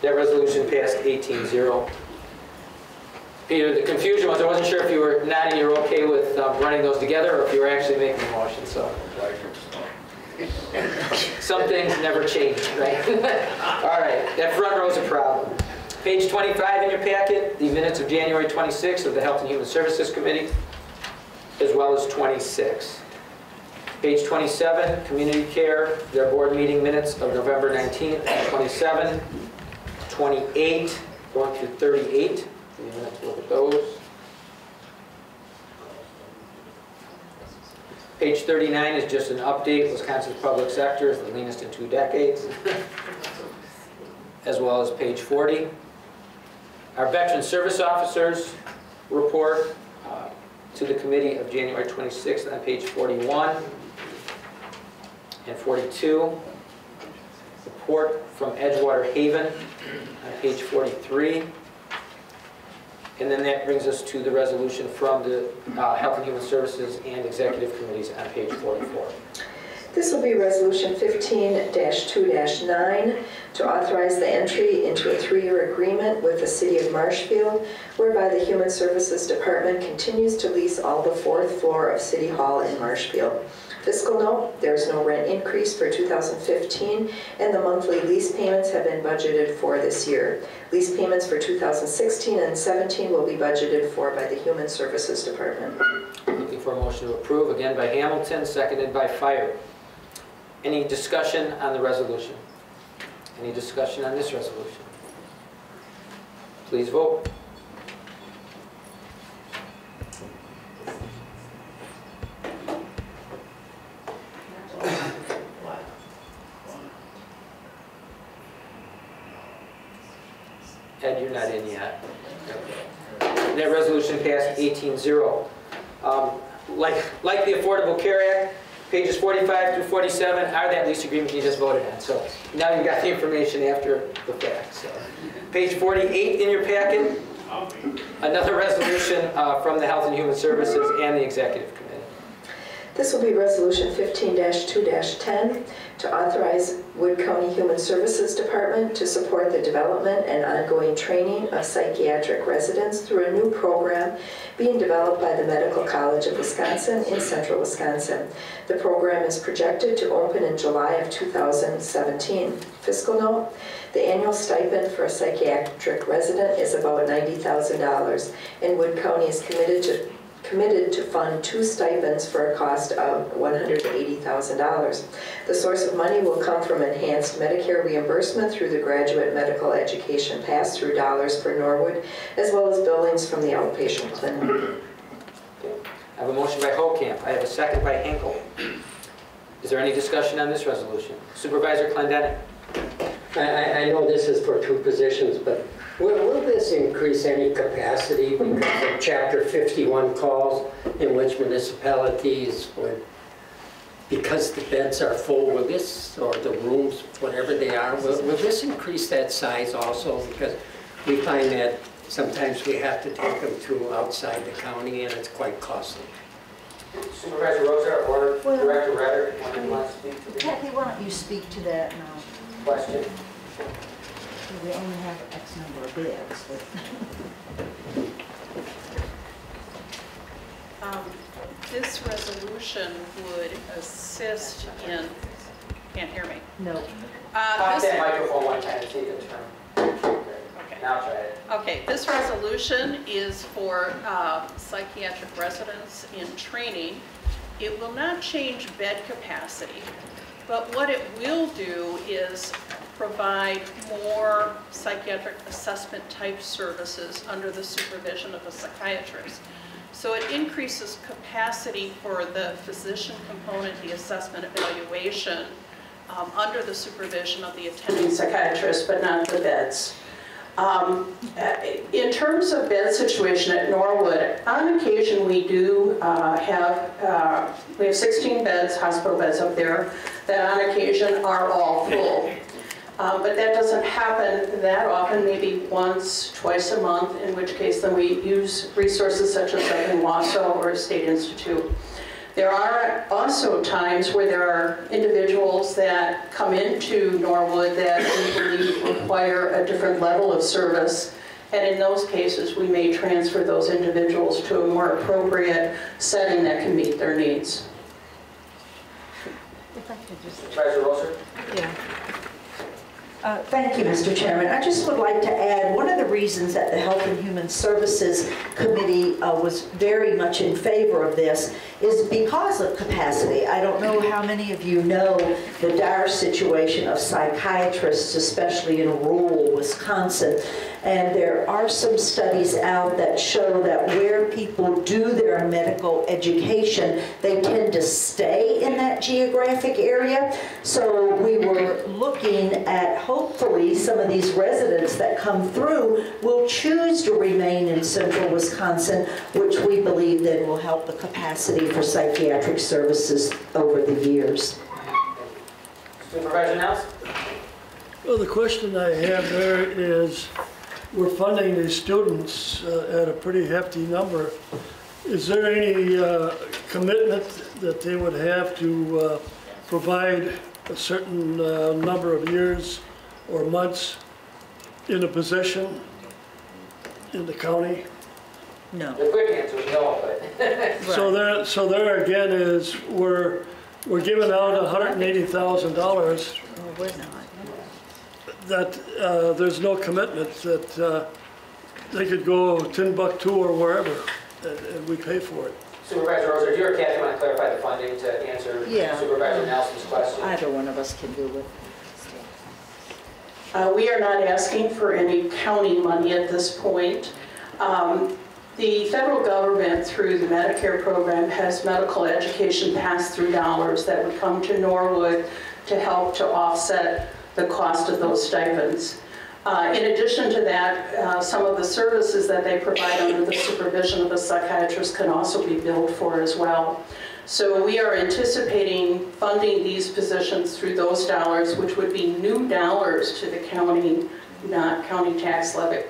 That resolution passed 18-0. Peter, the confusion was I wasn't sure if you were nodding you're okay with running those together or if you were actually making a motion. So some things never change, right? All right, that front row is a problem. Page 25 in your packet, the minutes of January 26th of the Health and Human Services Committee, as well as 26. Page 27, Community Care, their board meeting minutes of November 19th, 27, 28, going through 38. Give me a minute to look at those. Page 39 is just an update. Wisconsin's public sector is the leanest in 2 decades, as well as page 40. Our Veteran Service Officers report to the committee of January 26th on page 41 and 42. Report from Edgewater Haven on page 43. And then that brings us to the resolution from the Health and Human Services and Executive Committees on page 44. This will be Resolution 15-2-9 to authorize the entry into a 3-year agreement with the City of Marshfield, whereby the Human Services Department continues to lease all the 4th floor of City Hall in Marshfield. Fiscal note, there is no rent increase for 2015, and the monthly lease payments have been budgeted for this year. Lease payments for 2016 and 17 will be budgeted for by the Human Services Department. Looking for a motion to approve, again by Hamilton, seconded by Fire. Any discussion on the resolution? Any discussion on this resolution? Please vote. Ed, you're not in yet. That resolution passed 18-0. Like the Affordable Care Act, pages 45 through 47 are that lease agreement you just voted on. So now you've got the information after the fact. So, page 48 in your packet, another resolution from the Health and Human Services and the Executive Committee. This will be Resolution 15-2-10 to authorize Wood County Human Services Department to support the development and ongoing training of psychiatric residents through a new program being developed by the Medical College of Wisconsin in central Wisconsin. The program is projected to open in July of 2017. Fiscal note, the annual stipend for a psychiatric resident is about $90,000, and Wood County is committed to fund 2 stipends for a cost of $180,000. The source of money will come from enhanced Medicare reimbursement through the graduate medical education pass-through dollars for Norwood, as well as billings from the outpatient clinic. I have a motion by Hokamp. I have a second by Henkel. Is there any discussion on this resolution? Supervisor Clendenin. I know this is for 2 positions, but will this increase any capacity because of Chapter 51 calls in which municipalities would, because the beds are full, will this, or the rooms, whatever they are, will this increase that size also? Because we find that sometimes we have to take them to outside the county and it's quite costly. Supervisor Rosa or Director Redder, one of you wants to speak to this? Kathy, why don't you speak to that now? Question. We only have X number of beds. This resolution would assist in, can't hear me? No. Pop that microphone one time and see if it turns. Okay. Now try it. Okay, this resolution is for psychiatric residents in training. It will not change bed capacity, but what it will do is provide more psychiatric assessment type services under the supervision of a psychiatrist. So it increases capacity for the physician component, the assessment evaluation, under the supervision of the attending psychiatrist, but not the beds. In terms of bed situation at Norwood, on occasion we do we have 16 beds, hospital beds up there, that on occasion are all full. But that doesn't happen that often, maybe once, twice a month, in which case then we use resources such as like in Wausau or State Institute. There are also times where there are individuals that come into Norwood that we believe require a different level of service, and in those cases we may transfer those individuals to a more appropriate setting that can meet their needs. If I could just... Supervisor Roser? Yeah. Thank you, Mr. Chairman. I just would like to add, one of the reasons that the Health and Human Services Committee was very much in favor of this is because of capacity. I don't know how many of you know the dire situation of psychiatrists, especially in rural Wisconsin. And there are some studies out that show that where people do their medical education, they tend to stay in that geographic area. So we were looking at hopefully some of these residents that come through will choose to remain in central Wisconsin, which we believe then will help the capacity for psychiatric services over the years. Supervisor Nelson? Well, the question I have there is, we're funding these students at a pretty hefty number. Is there any commitment that they would have to provide a certain number of years or months in a position in the county? No. The quick answer is no, but... So there again is, we're giving out $180,000. Oh, we're not. That there's no commitment that they could go Timbuktu or wherever, and we pay for it. Supervisor Roser, do you or Kathy want to clarify the funding to answer Supervisor Nelson's question? Either one of us can do it. We are not asking for any county money at this point. The federal government, through the Medicare program, has medical education pass-through dollars that would come to Norwood to help to offset the cost of those stipends. In addition to that, some of the services that they provide under the supervision of a psychiatrist can also be billed for as well. So we are anticipating funding these positions through those dollars, which would be new dollars to the county, not county tax levy.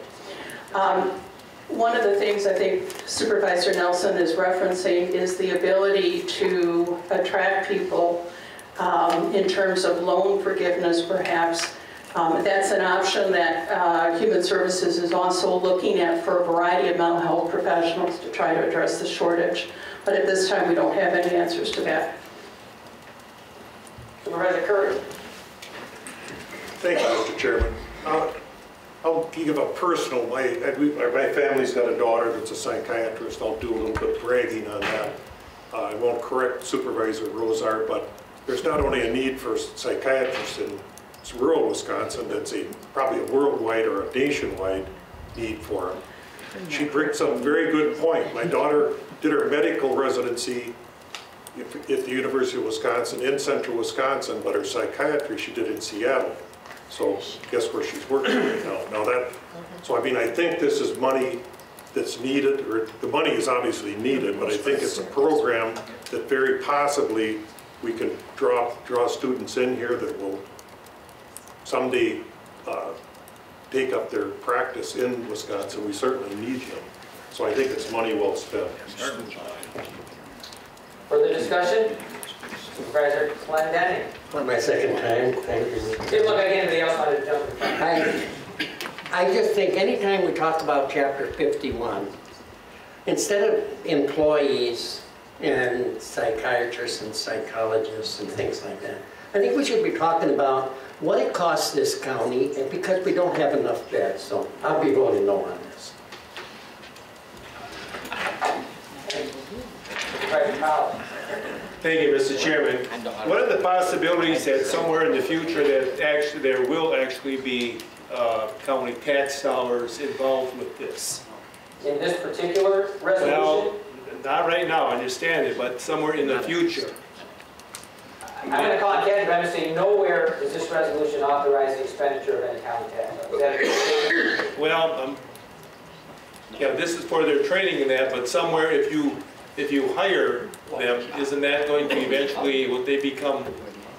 One of the things I think Supervisor Nelson is referencing is the ability to attract people in terms of loan forgiveness, perhaps. That's an option that Human Services is also looking at for a variety of mental health professionals to try to address the shortage. But at this time, we don't have any answers to that. Supervisor Curry. Thank you, Mr. Chairman. I'll give a personal, my family's got a daughter that's a psychiatrist. I'll do a little bit of bragging on that. I won't correct Supervisor Rosar, but there's not only a need for psychiatrists in rural Wisconsin, that's probably a worldwide or a nationwide need for them. She brings up a very good point. My daughter did her medical residency at the University of Wisconsin in central Wisconsin, but her psychiatry she did in Seattle. So guess where she's working right now. So I mean, I think this is money that's needed, or the money is obviously needed, but I think it's a program that very possibly we can draw students in here that will someday take up their practice in Wisconsin. We certainly need them. So I think it's money well spent. Further discussion? Supervisor Clendenning. For my second time, thank you. Didn't look like anybody else wanted to jump in front. I just think anytime we talk about Chapter 51, instead of employees and psychiatrists and psychologists and things like that, I think we should be talking about what it costs this county, and because we don't have enough beds. So I'll be voting no on this. Supervisor Collins. Thank you, Mr. Chairman. One of the possibilities that somewhere in the future that there will actually be county tax dollars involved with this. In this particular resolution? Well, not right now, I understand it, but somewhere in the future. I'm going to call on Kathy, but I'm going to say nowhere does this resolution authorize the expenditure of any county tax. Is that well, yeah, this is for their training and that, but somewhere if you hire them, isn't that going to eventually, would they become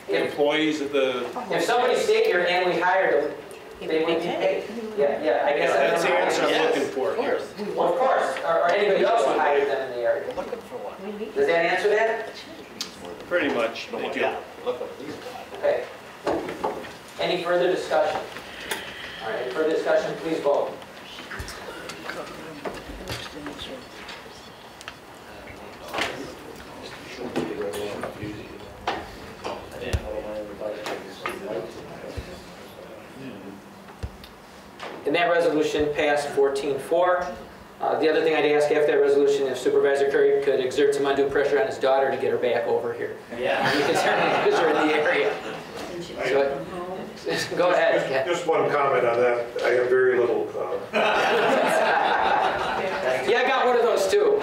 employees of the... If somebody stayed here and we hired them, they would be paid. Yeah, I guess that's the answer I'm looking for here. Well, of course, or anybody else who hired them in the area. Does that answer that? Pretty much, thank you. Okay. Any further discussion? All right, further discussion, please vote. And that resolution passed 14-4. The other thing I'd ask after that resolution, if Supervisor Curry could exert some undue pressure on his daughter to get her back over here. Yeah. We can certainly use her in the area. So, go ahead. Just one comment on that. I have very little. Yeah, I got one of those too.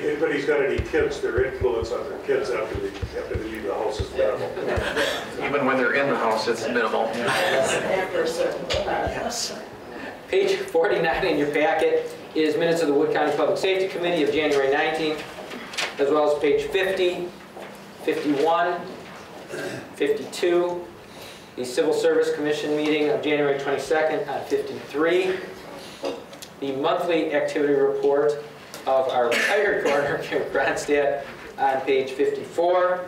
Anybody's got any kids, their influence on their kids after they leave the house is minimal. Even when they're in the house, it's minimal. Yes. Page 49 in your packet is minutes of the Wood County Public Safety Committee of January 19th, as well as page 50, 51, 52, the Civil Service Commission meeting of January 22nd on 53, the monthly activity report of our retired coroner, Kim Kronstadt, on page 54,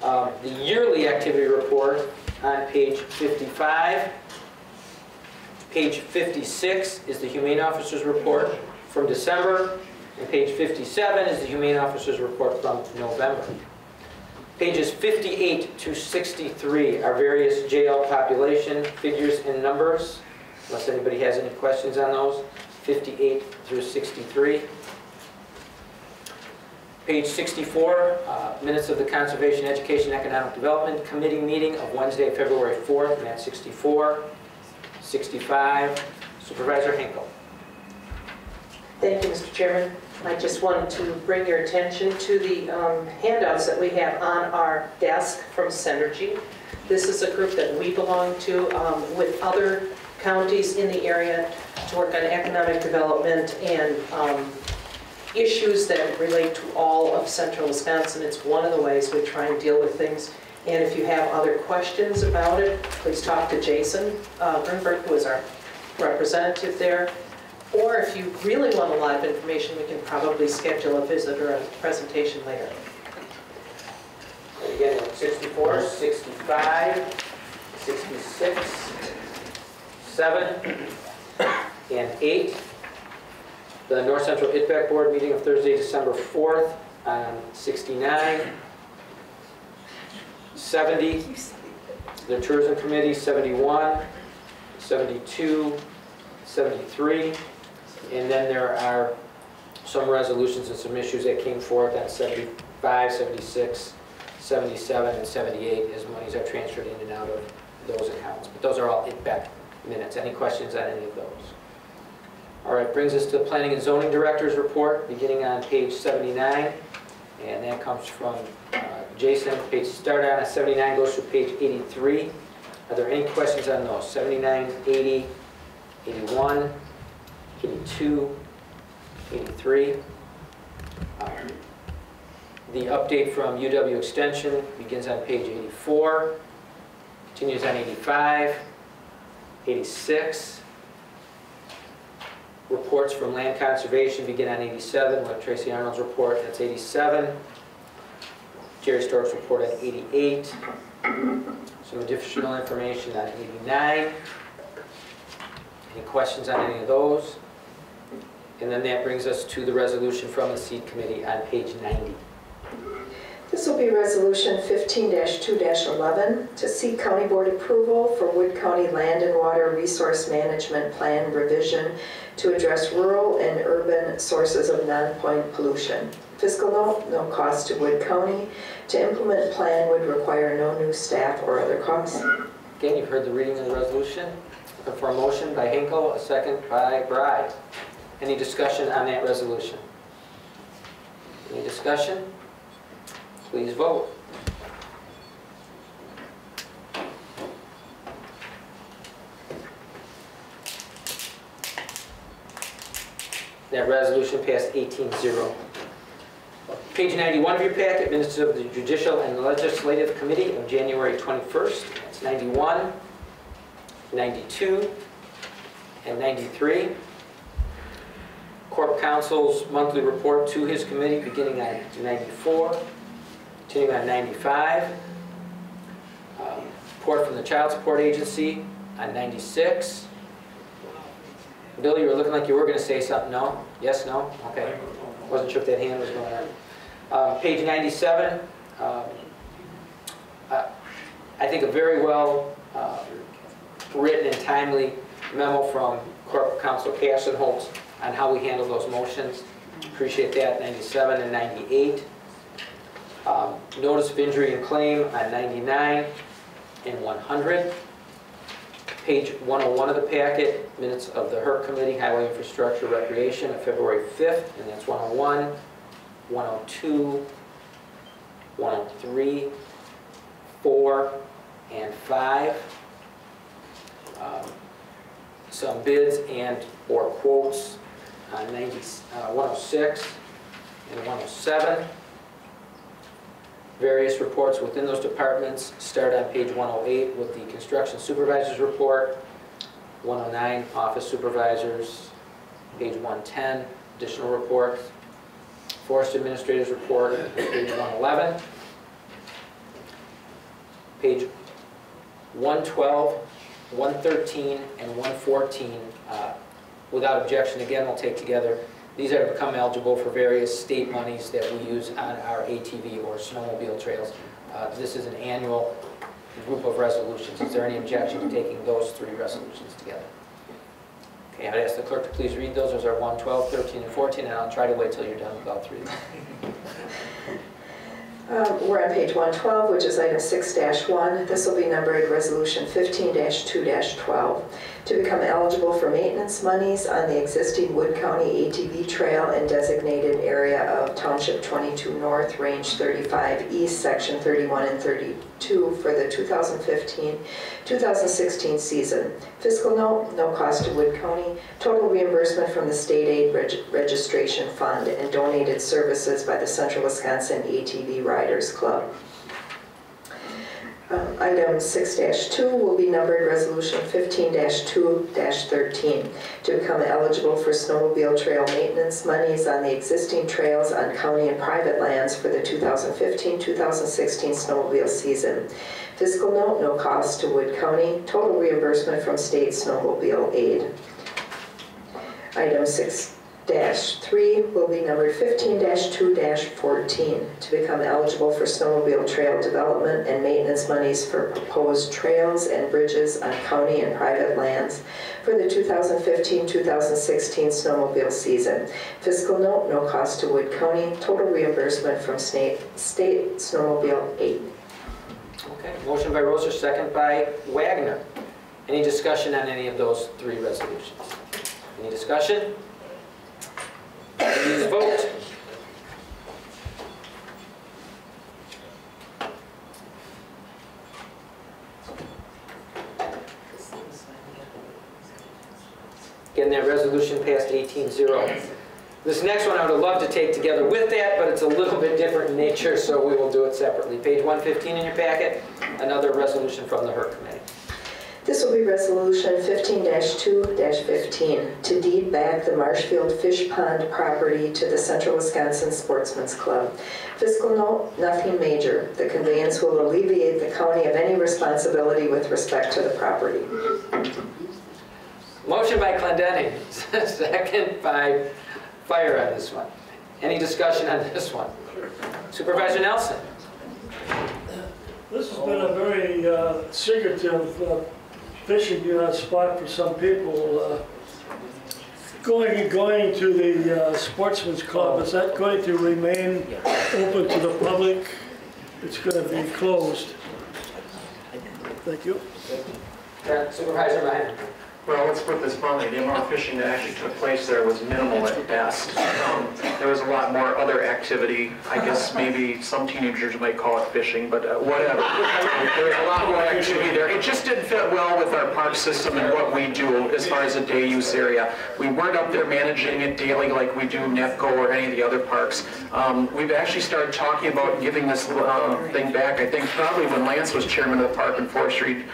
the yearly activity report on page 55. Page 56 is the Humane Officers Report from December, and page 57 is the Humane Officers Report from November. Pages 58 to 63 are various jail population figures and numbers, unless anybody has any questions on those. 58 through 63. Page 64, minutes of the Conservation, Education, Economic Development Committee meeting of Wednesday, February 4th, and that's 64. 65, Supervisor Hinkle. Thank you, Mr. Chairman. I just wanted to bring your attention to the handouts that we have on our desk from Synergy. This is a group that we belong to with other counties in the area to work on economic development and issues that relate to all of central Wisconsin. It's one of the ways we try and deal with things. And if you have other questions about it, please talk to Jason Grunberg, who is our representative there. Or if you really want a lot of information, we can probably schedule a visit or a presentation later. And again, 64, 65, 66, 7, and 8. The North Central ITBAC Board meeting of Thursday, December 4th, 69, 70. The Tourism Committee, 71, 72, 73. And then there are some resolutions and some issues that came forth on 75, 76, 77, and 78 as monies are transferred in and out of those accounts. But those are all ITBAC minutes. Any questions on any of those? All right, brings us to the Planning and Zoning Director's report, beginning on page 79. And that comes from Jason. Page start on 79 goes through page 83. Are there any questions on those? 79, 80, 81, 82, 83. The update from UW Extension begins on page 84, continues on 85, 86. Reports from Land Conservation begin on 87, with Tracy Arnold's report, that's 87. Jerry Stork's report on 88. Some additional information on 89. Any questions on any of those? And then that brings us to the resolution from the Seed Committee on page 90. This will be Resolution 15-2-11 to seek County Board approval for Wood County Land and Water Resource Management Plan revision to address rural and urban sources of non-point pollution. Fiscal note, no cost to Wood County. To implement plan would require no new staff or other costs. Again, you've heard the reading of the resolution. Looking for a motion by Hinkle, a second by Bride. Any discussion on that resolution? Any discussion? Please vote. That resolution passed 18-0. Page 91 of your packet, minutes of the Judicial and Legislative Committee of January 21st. That's 91, 92, and 93. Corp Counsel's monthly report to his committee beginning on 94, continuing on 95. Report from the Child Support Agency on 96. Bill, you were looking like you were going to say something. No? Yes, no? Okay. Wasn't sure if that hand was going on. Page 97. I think a very well written and timely memo from Corp Counsel Kassenholz on how we handle those motions. Appreciate that. 97 and 98. Notice of injury and claim on 99 and 100. Page 101 of the packet, minutes of the HERC Committee, Highway Infrastructure Recreation of February 5th, and that's 101, 102, 103, 4, and 5. Some bids and or quotes on 106 and 107. Various reports within those departments start on page 108 with the Construction Supervisor's Report, 109 Office Supervisors, page 110 additional reports, Forest Administrator's Report, page 111, page 112, 113, and 114. Without objection, again, we'll take together. These are to become eligible for various state monies that we use on our ATV or snowmobile trails. This is an annual group of resolutions. Is there any objection to taking those three resolutions together? Okay, I'd ask the clerk to please read those. Those are 1, 12, 13, and 14, and I'll try to wait till you're done with all three of them. We're on page 112, which is item 6-1. This will be numbered Resolution 15-2-12. To become eligible for maintenance monies on the existing Wood County ATV trail and designated area of Township 22 North, Range 35 East, Section 31 and 32 for the 2015-2016 season. Fiscal note, no cost to Wood County. Total reimbursement from the State Aid Registration Fund and donated services by the Central Wisconsin ATV Riders Club. Item 6-2 will be numbered Resolution 15-2-13 to become eligible for snowmobile trail maintenance monies on the existing trails on county and private lands for the 2015-2016 snowmobile season. Fiscal note, no cost to Wood County. Total reimbursement from state snowmobile aid. Item 6-3 will be numbered 15-2-14 to become eligible for snowmobile trail development and maintenance monies for proposed trails and bridges on county and private lands for the 2015-2016 snowmobile season. Fiscal note, no cost to Wood County. Total reimbursement from state snowmobile aid. Okay, motion by Roser, second by Wagner. Any discussion on any of those three resolutions? Any discussion? Please vote. Again, that resolution passed 18-0. This next one I would have loved to take together with that, but it's a little bit different in nature, so we will do it separately. Page 115 in your packet, another resolution from the HERC Committee. This will be Resolution 15-2-15 to deed back the Marshfield Fish Pond property to the Central Wisconsin Sportsman's Club. Fiscal note, nothing major. The conveyance will alleviate the county of any responsibility with respect to the property. Motion by Clendenning, second by Fire on this one. Any discussion on this one? Supervisor Nelson. This has been a very secretive fishing spot for some people. Going to the Sportsman's Club, is that going to remain open to the public? It's going to be closed. Thank you. Supervisor Meyer. Well, let's put this bluntly. The amount of fishing that actually took place there was minimal at best. There was a lot more other activity. I guess maybe some teenagers might call it fishing, but whatever. There was a lot more activity there. It just didn't fit well with our park system and what we do as far as a day use area. We weren't up there managing it daily like we do NEPCO or any of the other parks. We've actually started talking about giving this thing back, I think probably when Lance was chairman of the Park and Forestry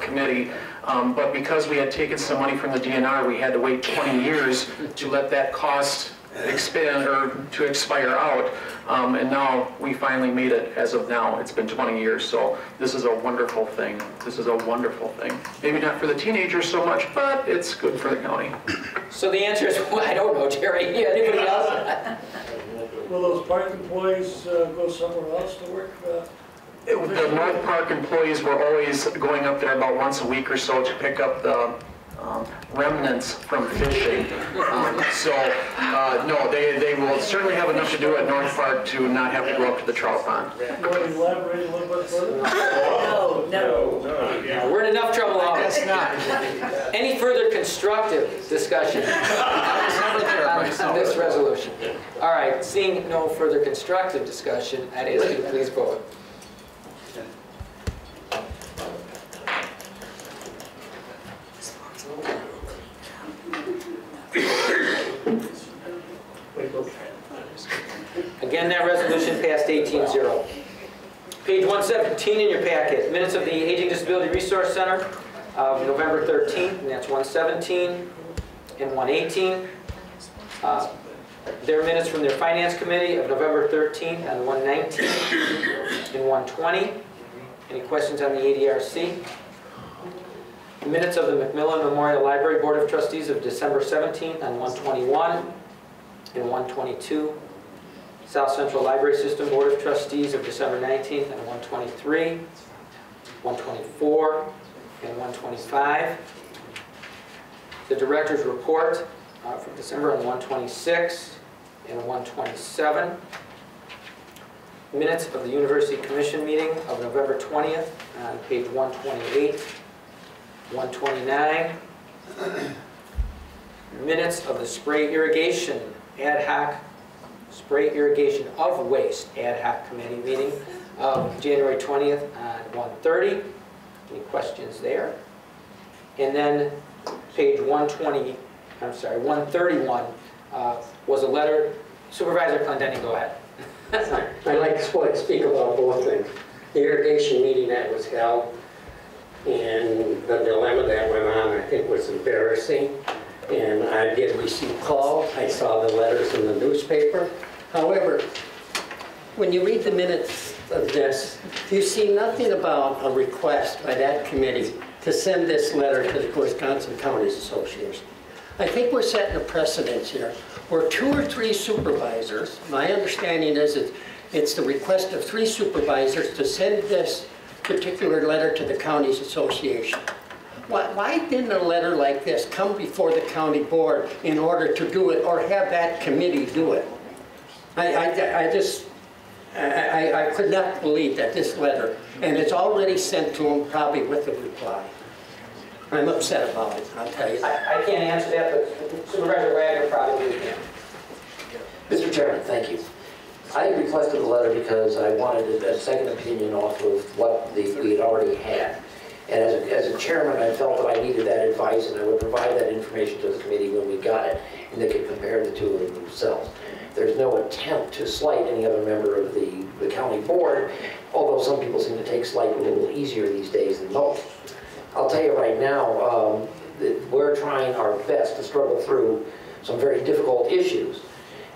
Committee. But because we had taken some money from the DNR, we had to wait 20 years to let that cost expand or to expire out. And now we finally made it as of now. It's been 20 years, so this is a wonderful thing. This is a wonderful thing. Maybe not for the teenagers so much, but it's good for the county. So the answer is, well, I don't know, Jerry. Anybody else? Will those park employees go somewhere else to work? The North Park employees were always going up there about once a week or so to pick up the remnants from fishing. No, they will certainly have enough to do at North Park to not have to go up to the trout pond. You want to elaborate a little bit further? No. We're in enough trouble already. That's not. Any further constructive discussion on this resolution? All right, seeing no further constructive discussion, I'd ask you to please vote. Again, that resolution passed 18-0. Page 117 in your packet, minutes of the Aging Disability Resource Center of November 13th, and that's 117 and 118. Their minutes from their Finance Committee of November 13th and 119 and 120. Any questions on the ADRC? The minutes of the McMillan Memorial Library Board of Trustees of December 17th and 121 and 122. South Central Library System Board of Trustees of December 19th and 123, 124, and 125. The Director's Report from December on 126 and 127. Minutes of the University Commission meeting of November 20th on page 128, 129. Minutes of the Spray Irrigation of Waste Ad Hoc Committee meeting of January 20th on 1:30. Any questions there? And then page 131 was a letter. Supervisor Clendenning, go ahead. I'd like to speak about both things. the irrigation meeting that was held, and the dilemma that went on, I think, was embarrassing. And I did receive calls. I saw the letters in the newspaper. However, when you read the minutes of this, you see nothing about a request by that committee to send this letter to the Wisconsin Counties Association. I think we're setting a precedent here where 2 or 3 supervisors, my understanding is it's the request of 3 supervisors to send this particular letter to the Counties Association. Why didn't a letter like this come before the county board in order to do it, or have that committee do it? I could not believe that this letter, and it's already sent to them probably with a reply. I'm upset about it, I'll tell you. I can't answer that, but Supervisor Wagner probably can. Mr. Chairman, thank you. I requested a letter because I wanted a second opinion off of what we had already had. And as a chairman, I felt that I needed that advice, and I would provide that information to the committee when we got it, and they could compare the two of themselves. There's no attempt to slight any other member of the county board, although some people seem to take slight a little easier these days than most. I'll tell you right now, we're trying our best to struggle through some very difficult issues.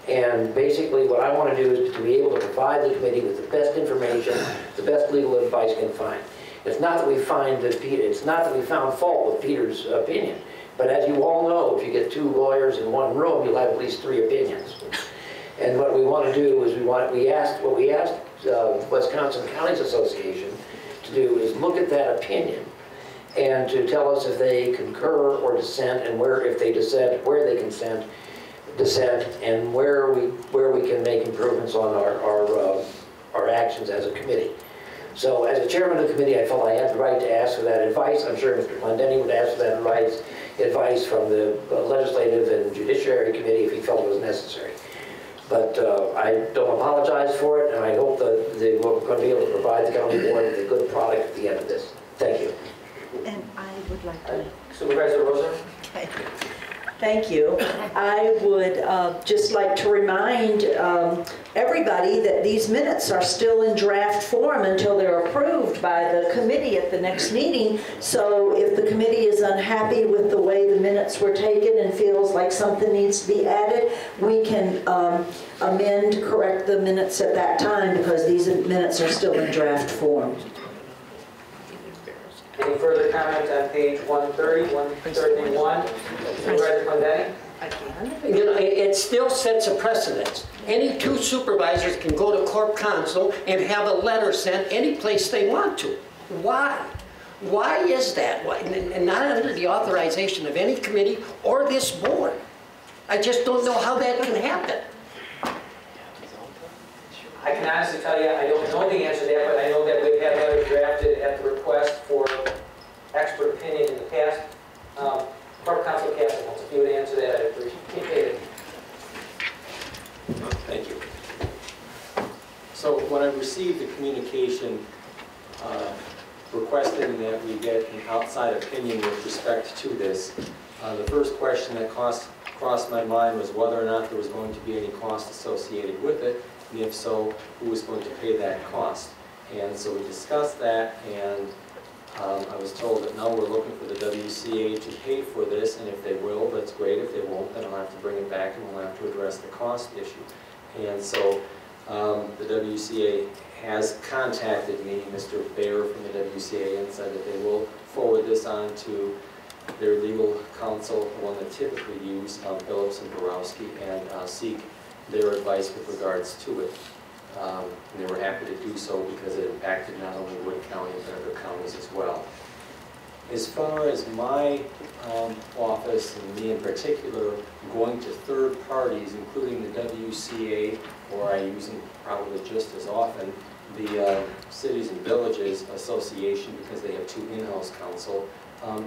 And basically what I want to do is to be able to provide the committee with the best information, the best legal advice we can find. It's not that we found fault with Peter's opinion, but as you all know, if you get 2 lawyers in one room, you'll have at least 3 opinions. And what we want to do is we asked Wisconsin Counties Association to do is look at that opinion and to tell us if they concur or dissent, and if they dissent, where they dissent, and where we can make improvements on our actions as a committee. So as a chairman of the committee, I felt I had the right to ask for that advice. I'm sure Mr. Glendenny would ask for that advice from the Legislative and Judiciary Committee if he felt it was necessary. But I don't apologize for it, and I hope that we're going to be able to provide the county board with a good product at the end of this. Thank you. And I would like to... Supervisor Rosa? Okay. Thank you. I would just like to remind everybody that these minutes are still in draft form until they're approved by the committee at the next meeting. So if the committee is unhappy with the way the minutes were taken and feels like something needs to be added, we can correct the minutes at that time, because these minutes are still in draft form. Any further comments on page 130, 131? Supervisor Glendenny? You know, it still sets a precedent. Any 2 supervisors can go to Corp Council and have a letter sent any place they want to. Why? Why is that? And not under the authorization of any committee or this board. I just don't know how that can happen. I can honestly tell you, I don't know the answer to that, but I know that we've had letters drafted at the request for expert opinion in the past. Corp Council Castle, if you would answer that, I'd appreciate it. Thank you. So when I received the communication requesting that we get an outside opinion with respect to this, the first question that crossed my mind was whether or not there was going to be any cost associated with it, and if so, who was going to pay that cost. And so we discussed that, and I was told that no, we're looking for the WCA to pay for this, and if they will, that's great. If they won't, then I'll have to bring it back and we'll have to address the cost issue. And so the WCA has contacted me, Mr. Meyer from the WCA, and said that they will forward this on to their legal counsel, the one they typically use, Phillips and Borowski, and seek their advice with regards to it. And they were happy to do so because it impacted not only Wood County but other counties as well. As far as my office, and me in particular, going to third parties, including the WCA, or I use them probably just as often, the Cities and Villages Association, because they have 2 in-house counsel.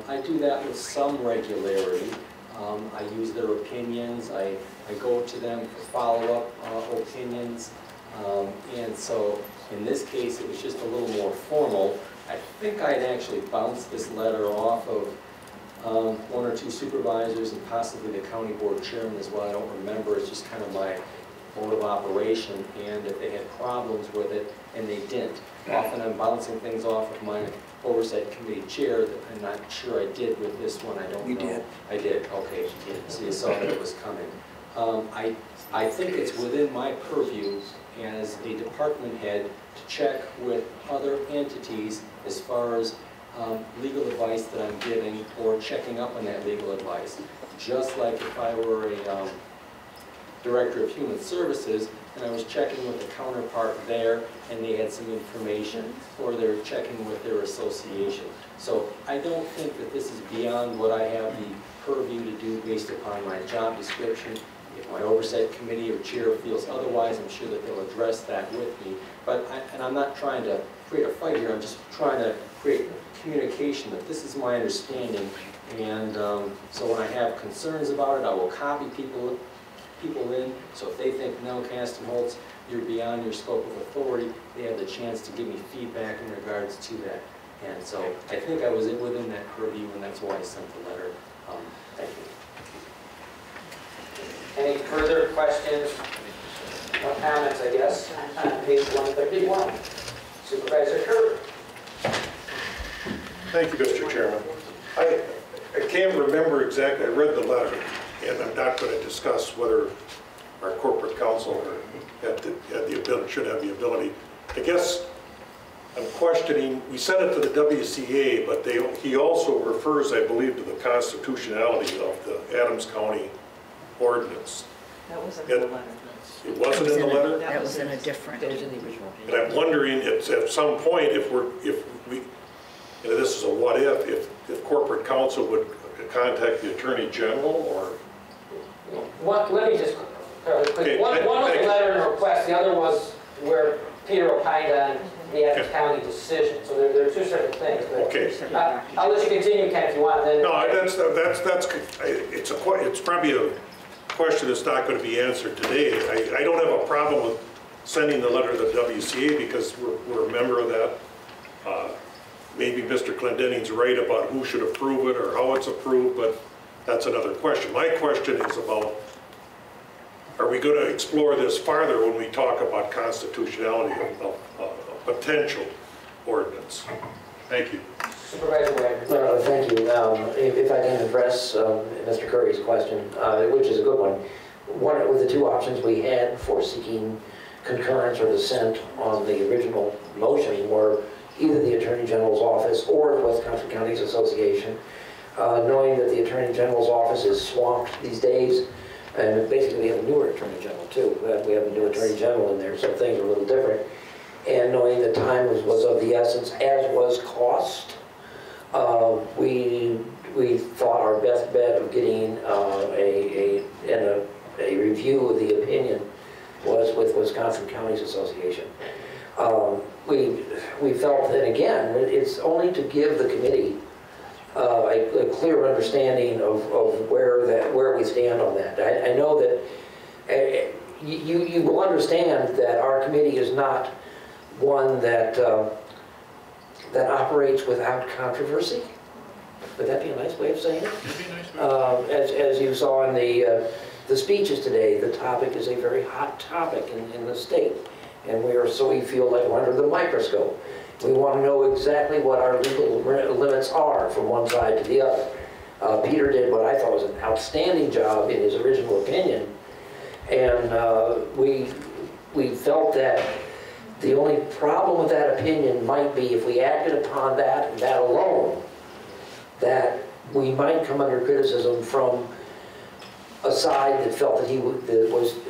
I do that with some regularity. I use their opinions. I go to them for follow-up opinions. And so in this case, it was just a little more formal. I think I'd actually bounced this letter off of 1 or 2 supervisors and possibly the county board chairman as well. I don't remember. It's just kind of my mode of operation. And if they had problems with it, and they didn't. often I'm bouncing things off of my oversight committee chair that I'm not sure I did with this one, I don't know. You did. I did, okay. So you saw that it was coming. I think it's within my purview as a department head to check with other entities as far as legal advice that I'm giving or checking up on that legal advice. Just like if I were a director of human services and I was checking with a counterpart there and they had some information, or they're checking with their association. So I don't think that this is beyond what I have the purview to do based upon my job description. If my oversight committee or chair feels otherwise, I'm sure that they'll address that with me. But I'm not trying to create a fight here, I'm just trying to create communication that this is my understanding. And so when I have concerns about it, I will copy people in. So if they think, no, Kastenholz, you're beyond your scope of authority, they have the chance to give me feedback in regards to that. And so I think I was within that purview, and that's why I sent the letter. Thank you. Any further questions or comments, I guess, on page 131? Supervisor Curry. Thank you, Mr. Chairman. I can't remember exactly, I read the letter, and I'm not going to discuss whether our corporate counsel had the ability, should have the ability. I guess I'm questioning, we sent it to the WCA, but he also refers, I believe, to the constitutionality of the Adams County ordinance. That wasn't in the letter. It wasn't in the letter? That was in a different. It was in the original. And I'm wondering at some point if we, and this is a what if corporate counsel would contact the Attorney General or? Let me just quick. One was a letter and request, the other was where Peter opined on the Adams County decision. So there are two separate things. But, okay. I'll let you continue, Ken, if you want. Then no, it's probably a question that's not going to be answered today. I don't have a problem with sending the letter to the WCA because we're a member of that. Maybe Mr. Clendening's right about who should approve it or how it's approved, but that's another question. My question is about, are we going to explore this farther when we talk about constitutionality of a potential ordinance? Thank you. Supervisor Wagner. Thank you. If I can address Mr. Curry's question, which is a good one. One of the two options we had for seeking concurrence or dissent on the original motion were either the Attorney General's office or the Wisconsin Counties Association. Knowing that the Attorney General's office is swamped these days, and basically we have a newer Attorney General too. We have a new Attorney General in there, so things are a little different. And knowing that time was of the essence, as was cost, we thought our best bet of getting a review of the opinion was with Wisconsin Counties Association. We felt that, again, it's only to give the committee a clear understanding of where we stand on that. I know that you will understand that our committee is not one that operates without controversy. Would that be a nice way of saying it? As you saw in the speeches today, the topic is a very hot topic in the state. And we feel like we're under the microscope. We want to know exactly what our legal limits are from one side to the other. Peter did what I thought was an outstanding job in his original opinion. And we felt that the only problem with that opinion might be if we acted upon that and that alone, that we might come under criticism from a side that felt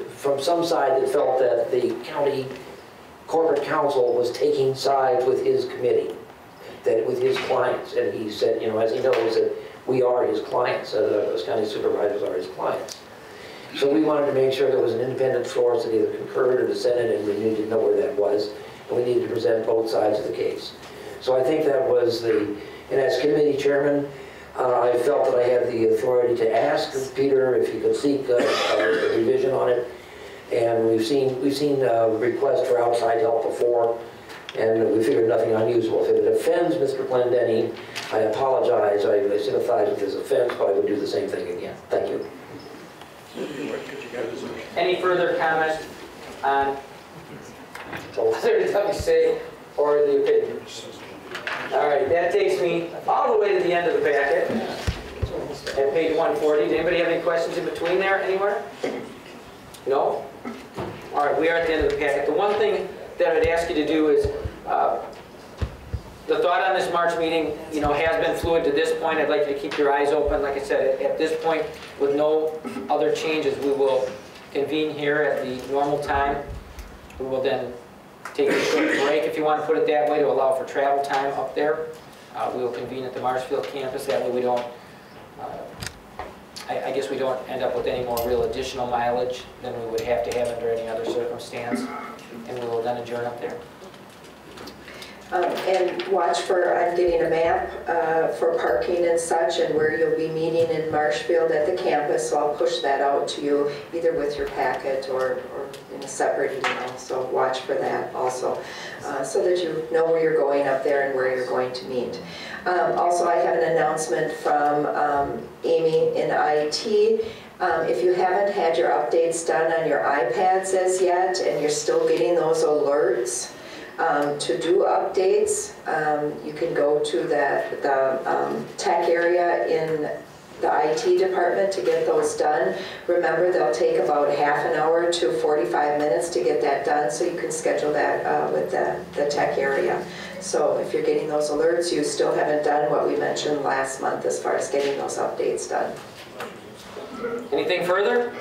from some side that felt that the county corporate counsel was taking sides with his committee, with his clients. And he said, as he knows, that we are his clients, as county supervisors are his clients. So we wanted to make sure there was an independent source that either concurred or dissented, and we needed to know where that was, and we needed to present both sides of the case. So I think that was and as committee chairman, I felt that I had the authority to ask Peter if he could seek a revision on it. And we've seen requests for outside help before, and we figured nothing unusual. If it offends Mr. Clendenning, I apologize. I sympathize with his offense, but I would do the same thing again. Thank you. Any further comments on whether the WCA or the opinion? All right, that takes me all the way to the end of the packet, at page 140. Does anybody have any questions in between there, anywhere? No? All right, we are at the end of the packet. The one thing that I'd ask you to do is, the thought on this March meeting, has been fluid to this point. I'd like you to keep your eyes open. Like I said, at this point, with no other changes, we will convene here at the normal time. We will then take a short break, if you want to put it that way, to allow for travel time up there. We will convene at the Marshfield campus. That way we don't, I guess we don't end up with any more real additional mileage than we would have to have under any other circumstance. And we will then adjourn up there. And watch for, I'm getting a map for parking and such, and where you'll be meeting in Marshfield at the campus, so I'll push that out to you either with your packet or in a separate email, so watch for that also, so that you know where you're going up there and where you're going to meet. Also, I have an announcement from Amy in IT. If you haven't had your updates done on your iPads as yet, and you're still getting those alerts, to do updates, you can go to the tech area in the IT department to get those done. Remember, they'll take about half an hour to 45 minutes to get that done, so you can schedule that with the tech area. So if you're getting those alerts, you still haven't done what we mentioned last month as far as getting those updates done. Anything further?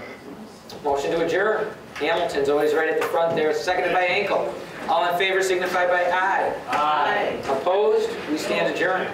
Motion to adjourn. Hamilton's always right at the front there, seconded by Ankle. All in favor signify by aye. Aye. Opposed? We stand adjourned.